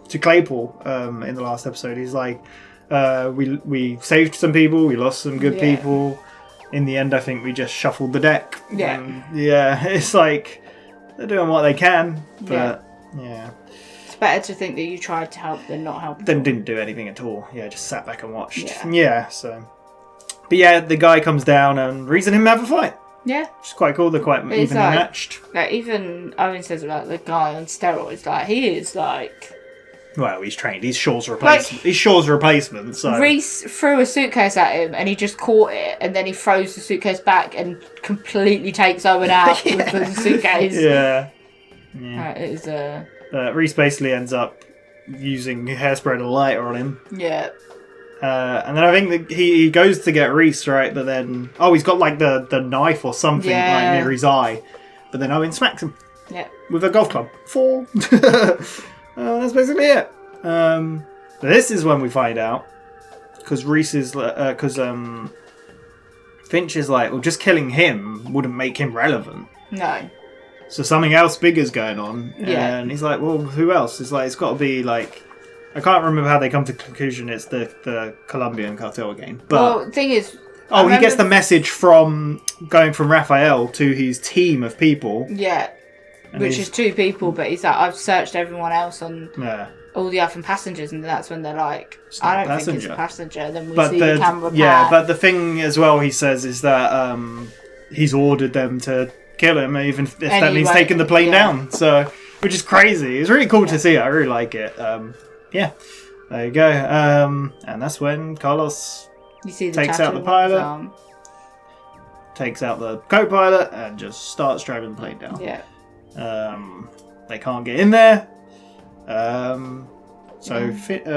Claypool in the last episode. He's like, we saved some people, we lost some good people. In the end, I think we just shuffled the deck. Yeah. And, it's like they're doing what they can, but it's better to think that you tried to help than not help. Then didn't do anything at all. Yeah, just sat back and watched. Yeah. So But yeah, the guy comes down and Reese and him have a fight. Yeah. Which is quite cool. They're quite evenly matched. Like, even Owen says about the guy on steroids, like, he is like... Well, he's trained. He's Shaw's replacement. He's Shaw's replacement, so... Reese threw a suitcase at him and he just caught it and then he throws the suitcase back and completely takes Owen out with the suitcase. Yeah. It is Reese basically ends up using hairspray and lighter on him. Yeah. And then I think that he goes to get Reese, right? But then... Oh, he's got, like, the knife or something like near his eye. But then Owen smacks him. Yeah. With a golf club. Fall. That's basically it. This is when we find out. Because Reese is... Because Finch is like, well, just killing him wouldn't make him relevant. No. So something else big is going on. Yeah. And he's like, well, who else? It's like, it's got to be, like... I can't remember how they come to the conclusion it's the Colombian cartel again. But, well, the thing is... Oh, he gets the message from going from Raphael to his team of people. Yeah. Which is 2 people, but he's like, I've searched everyone else on all the other passengers, and that's when they're like, I don't think it's a passenger. Then we see the camera pan. Yeah, but the thing as well he says is that he's ordered them to kill him, even if that means taking the plane down. So, which is crazy. It's really cool to see it. I really like it. Yeah, there you go. And that's when Carlos takes out the pilot, takes out the co-pilot, and just starts driving the plane down. Yeah. They can't get in there.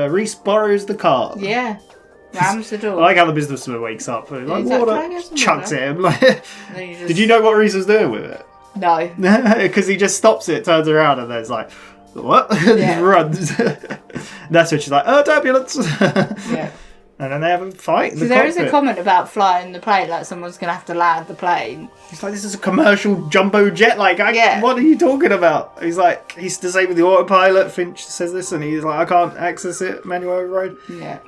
Reese borrows the car. Yeah. Rams the door. I like how the businessman wakes up and like, water, chucks at him. Like, did you know what Reese was doing with it? No. Because he just stops it, turns around, and there's like, what? And he runs. That's when she's like, turbulence. Yeah. And then they have a fight in the cockpit. There is a comment about flying the plane, like someone's going to have to land the plane. He's like, this is a commercial jumbo jet. Like, what are you talking about? He's like, he's disabled the autopilot. Finch says this, and he's like, I can't access it, manual override. Yeah.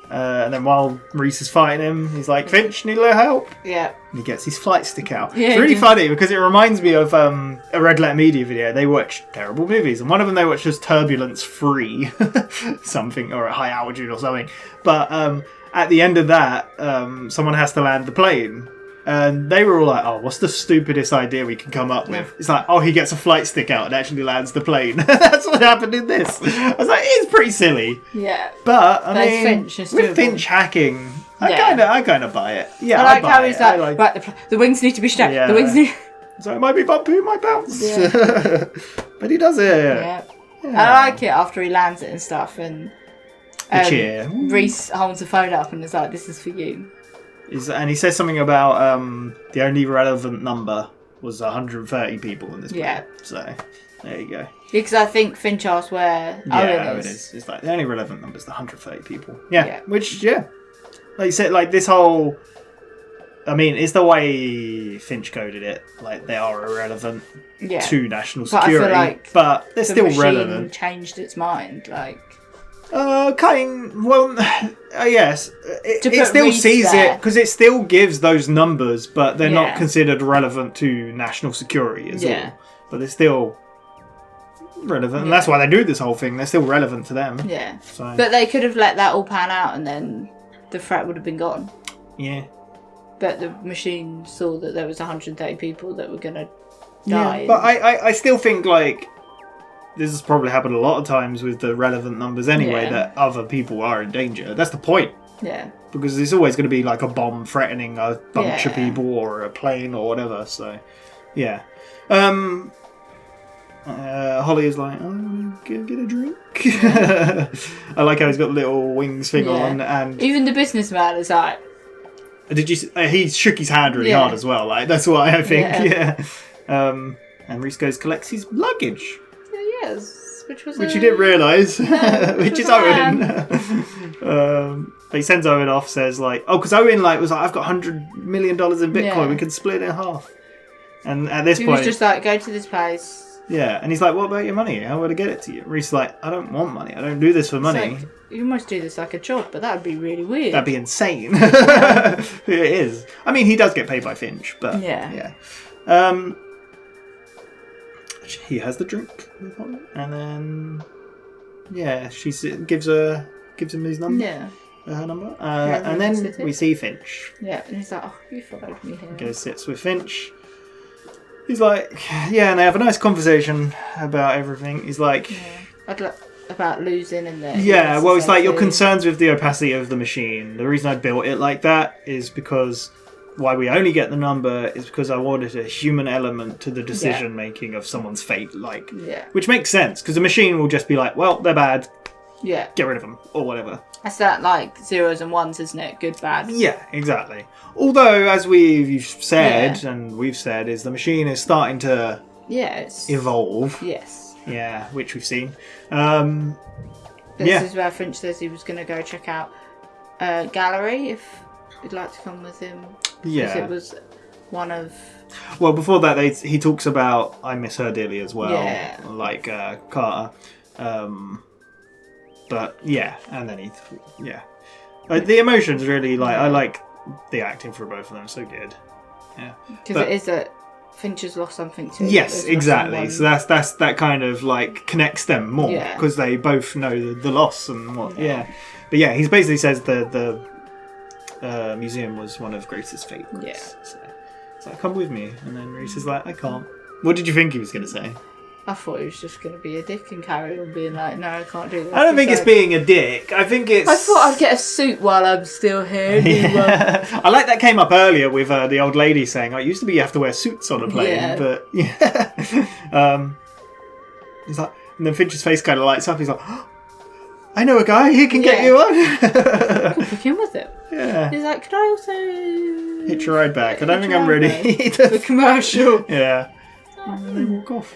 And then while Reese is fighting him, he's like, Finch, need a little help. Yeah. And he gets his flight stick out. Yeah, it's really funny because it reminds me of a Red Letter Media video. They watch terrible movies, and one of them they watched was Turbulence Free, something, or at high altitude or something. But at the end of that, someone has to land the plane. And they were all like, oh, what's the stupidest idea we can come up with? It's like, oh, he gets a flight stick out and actually lands the plane. That's what happened in this. I was like, it's pretty silly. Yeah. But, I mean, with Finch hacking, I kind of buy it. Yeah, I like how he's like, right, the wings need to be strapped. Yeah. The wings need... So it might be bumpy, it might bounce. Yeah. But he does it. Yeah. I like it after he lands it and stuff. And Reese holds the phone up and is like, this is for you. And he says something about the only relevant number was 130 people in this plane. Yeah. So, there you go. Because I think Finch asked where Owen is. It is. It's like the only relevant number is the 130 people. Yeah. Which, like you said, like this whole... I mean, it's the way Finch coded it. Like, they are irrelevant to national security. But I feel like but they're still relevant. Changed its mind, like... yes. It still sees it, because it still gives those numbers, but they're not considered relevant to national security as all. But they're still relevant, and that's why they do this whole thing. They're still relevant to them. Yeah. So. But they could have let that all pan out, and then the threat would have been gone. Yeah. But the machine saw that there was 130 people that were going to die. Yeah, but I still think, like... This has probably happened a lot of times with the relevant numbers anyway, that other people are in danger. That's the point. Yeah. Because there's always going to be like a bomb threatening a bunch of people or a plane or whatever. So, yeah. Holly is like, oh, get a drink. I like how he's got the little wings thing on. And even the businessman is like... Did you? He shook his hand really hard as well. Like, that's why I think. Yeah. And Reese goes, collects his luggage. Yes, which you didn't realise, which is Owen. He sends Owen off, says like, because Owen was like, I've got $100 million in Bitcoin, we can split it in half. And at this point, he was just like, go to this place. Yeah, and he's like, what about your money? How would I get it to you? Reese's like, I don't want money. I don't do this for money. Like, you must do this like a job, but that would be really weird. That'd be insane. It is. I mean, he does get paid by Finch, but yeah. He has the drink, and then she gives him his number. Yeah. her number. And then we see Finch. Yeah, and he's like, oh, you followed me here. Goes, sits with Finch. He's like, yeah, and they have a nice conversation about everything. He's like... About losing and the... Yeah, well, it's like, your concerns with the opacity of the machine. The reason I built it like that is because... Why we only get the number is because I wanted a human element to the decision making of someone's fate, like, which makes sense because the machine will just be like, well, they're bad, get rid of them or whatever. That's that like zeros and ones, isn't it? Good, bad. Yeah, exactly. Although, as we've said and we've said, is the machine is starting to evolve. Yes. Yeah, which we've seen. This is where Finch says he was going to go check out Gallery if you'd like to come with him. Yeah. Because it was one of... Well, before that, he talks about I miss her dearly as well, like Carter. But yeah, and then the emotions really like. I like the acting for both of them, so good. Yeah, because it is that Finch has lost something too. Yes, exactly. So that's that kind of like connects them more because they both know the loss and what. Yeah, but yeah, he basically says the museum was one of Grace's favourites. Yeah. So it's like, come with me. And then Reese is like, I can't. What did you think he was going to say? I thought he was just going to be a dick and carry on being like, no, I can't do this. I don't think it's being a dick. I think it's... I thought I'd get a suit while I'm still here. I like that came up earlier with the old lady saying, it used to be you have to wear suits on a plane, but yeah. He's like, and then Finch's face kind of lights up. He's like, oh, I know a guy, he can get you on. Could book him with him. Yeah. He's like, could I also... hitch a ride back. I don't think I'm ready. The commercial. Yeah. And they walk off.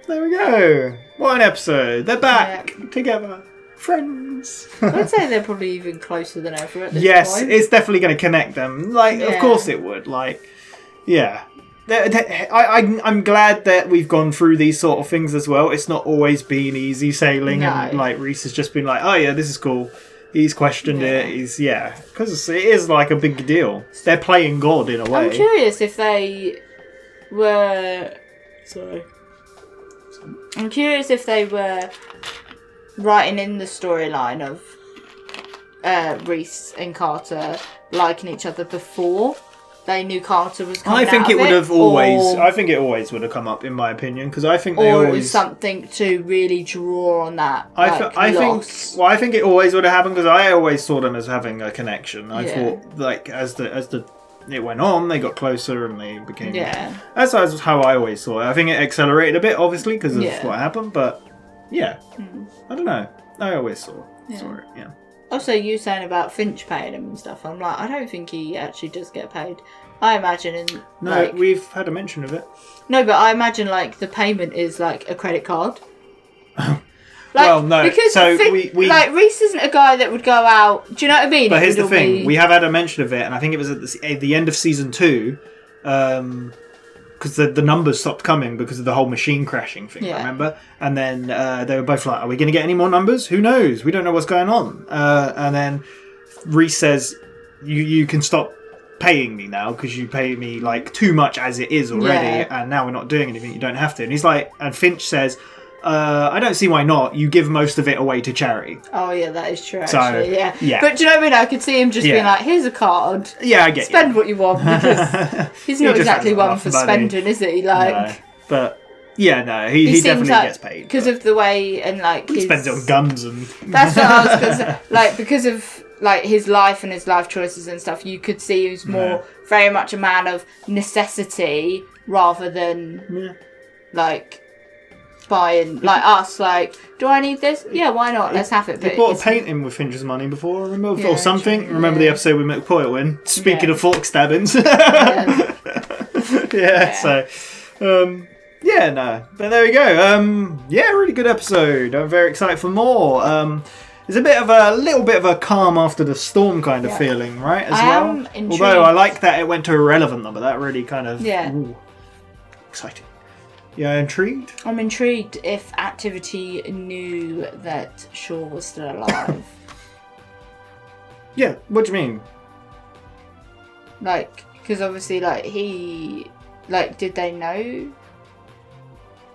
There we go. What an episode. They're back together. Friends. I'd say they're probably even closer than ever at this point. It's definitely going to connect them. Like, of course it would. Like, yeah. I'm glad that we've gone through these sort of things as well. It's not always been easy sailing. No. And, like, Reese has just been like, oh, yeah, this is cool. He's questioned it. Because it is like a big deal. They're playing God in a way. I'm curious if they were... Sorry. I'm curious if they were writing in the storyline of Reese and Carter liking each other before they knew Carter was coming I think out it of would have or, always. I think it always would have come up in my opinion because I think they or always. It was something to really draw on that. I think it always would have happened because I always saw them as having a connection. I thought like as the it went on, they got closer and they became. Yeah. That's how I always saw it. I think it accelerated a bit, obviously, because of what happened. But yeah, I don't know. I always saw it. Yeah. Also, you saying about Finch paying him and stuff, I'm like, I don't think he actually does get paid. I imagine we've had a mention of it. No, but I imagine like the payment is like a credit card. Well, no. Because like Reese isn't a guy that would go out. Do you know what I mean? But here's the thing: we have had a mention of it, and I think it was at the end of season 2, because the numbers stopped coming because of the whole machine crashing thing. Yeah. Remember? And then they were both like, "Are we going to get any more numbers? Who knows? We don't know what's going on." And then Reese says, "You can stop paying me now because you pay me like too much as it is already, and now we're not doing anything. You don't have to." And he's like, and Finch says, I don't see why not. You give most of it away to charity. Oh yeah, that is true. So, actually, yeah. But do you know what I mean? I could see him just being like, "Here's a card. Yeah, I get Spend what you want," because he's not exactly one for spending, is he? Like, no. But yeah, no, he definitely gets paid because of the way and like he spends it on guns and. That's what I was going to say. Like because of like his life and his life choices and stuff, you could see he was more very much a man of necessity rather than like. Buying like us, like, do I need this? Yeah, why not? Let's have it. But he bought a painting with Finch's money before, remember, or something. True, remember the episode with McPoyle in? Speaking of fork stabbings. So, no. But there we go. Really good episode. I'm very excited for more. There's a little bit of a calm after the storm kind of feeling, right? As well. Intrigued. Although I like that it went to a relevant number. That really kind of exciting. Yeah, intrigued? I'm intrigued if Activity knew that Shaw was still alive. Yeah, what do you mean? Like, because obviously, like, did they know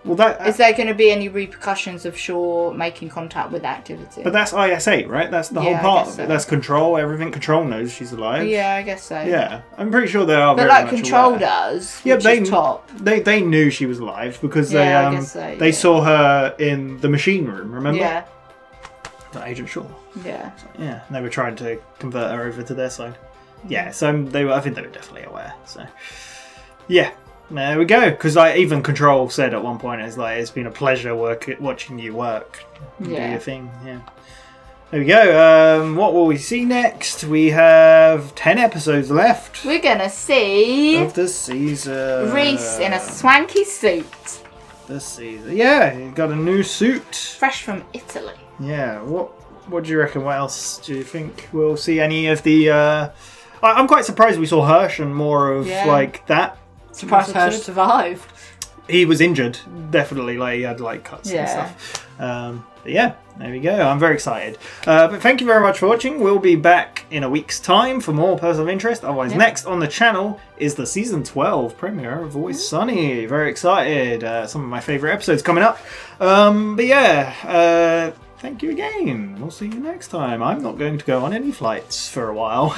Well, that is there going to be any repercussions of Shaw making contact with activity? But that's IS-8, right? That's the whole part of it. So. That's Control. Everything Control knows she's alive. Yeah, I guess so. Yeah, I'm pretty sure they are. But very much Control aware. Does. Yeah, which is top. They knew she was alive because they saw her in the machine room. Remember? Yeah. Agent Shaw. Yeah. So, yeah, they were trying to convert her over to their side. Yeah, so I think they were definitely aware. So, yeah, there we go. Because even Control said at one point, it's been a pleasure watching you work, do your thing. Yeah. There we go. What will we see next? We have 10 episodes left. We're gonna see of the season. Reese in a swanky suit. The season. Yeah, he got a new suit. Fresh from Italy. Yeah. What do you reckon? What else do you think we'll see? Any of the? I'm quite surprised we saw Hirsch and more of like that. Surprised Hirsch survived. He was injured, definitely. Like he had cuts and stuff. But yeah, there we go. I'm very excited. But thank you very much for watching. We'll be back in a week's time for more Person of Interest. Otherwise, next on the channel is the season 12 premiere of Always Sunny. Very excited. Some of my favourite episodes coming up. But yeah, thank you again. We'll see you next time. I'm not going to go on any flights for a while.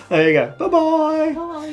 There you go. Bye-bye. Bye.